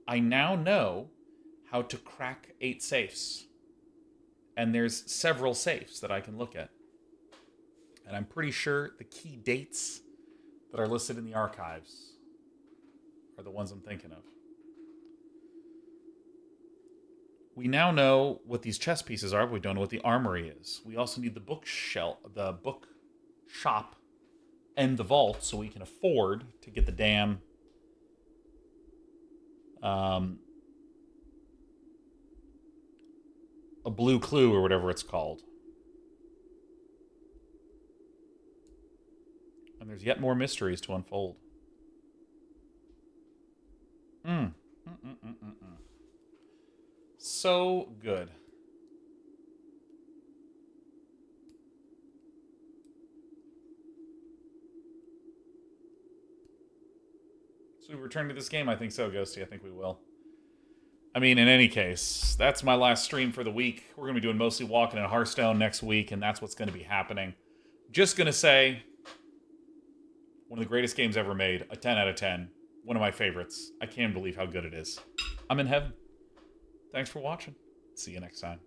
I now know how to crack 8 safes. And there's several safes that I can look at. And I'm pretty sure the key dates that are listed in the archives are the ones I'm thinking of. We now know what these chess pieces are, but we don't know what the armory is. We also need the bookshop, and the vault, so we can afford to get the damn a blue clue or whatever it's called. And there's yet more mysteries to unfold. So good. So we return to this game? I think so, Ghosty. I think we will. I mean, in any case, that's my last stream for the week. We're going to be doing mostly walking in Hearthstone next week, and that's what's going to be happening. Just going to say, one of the greatest games ever made, a 10 out of 10. One of my favorites. I can't believe how good it is. I'm in heaven. Thanks for watching. See you next time.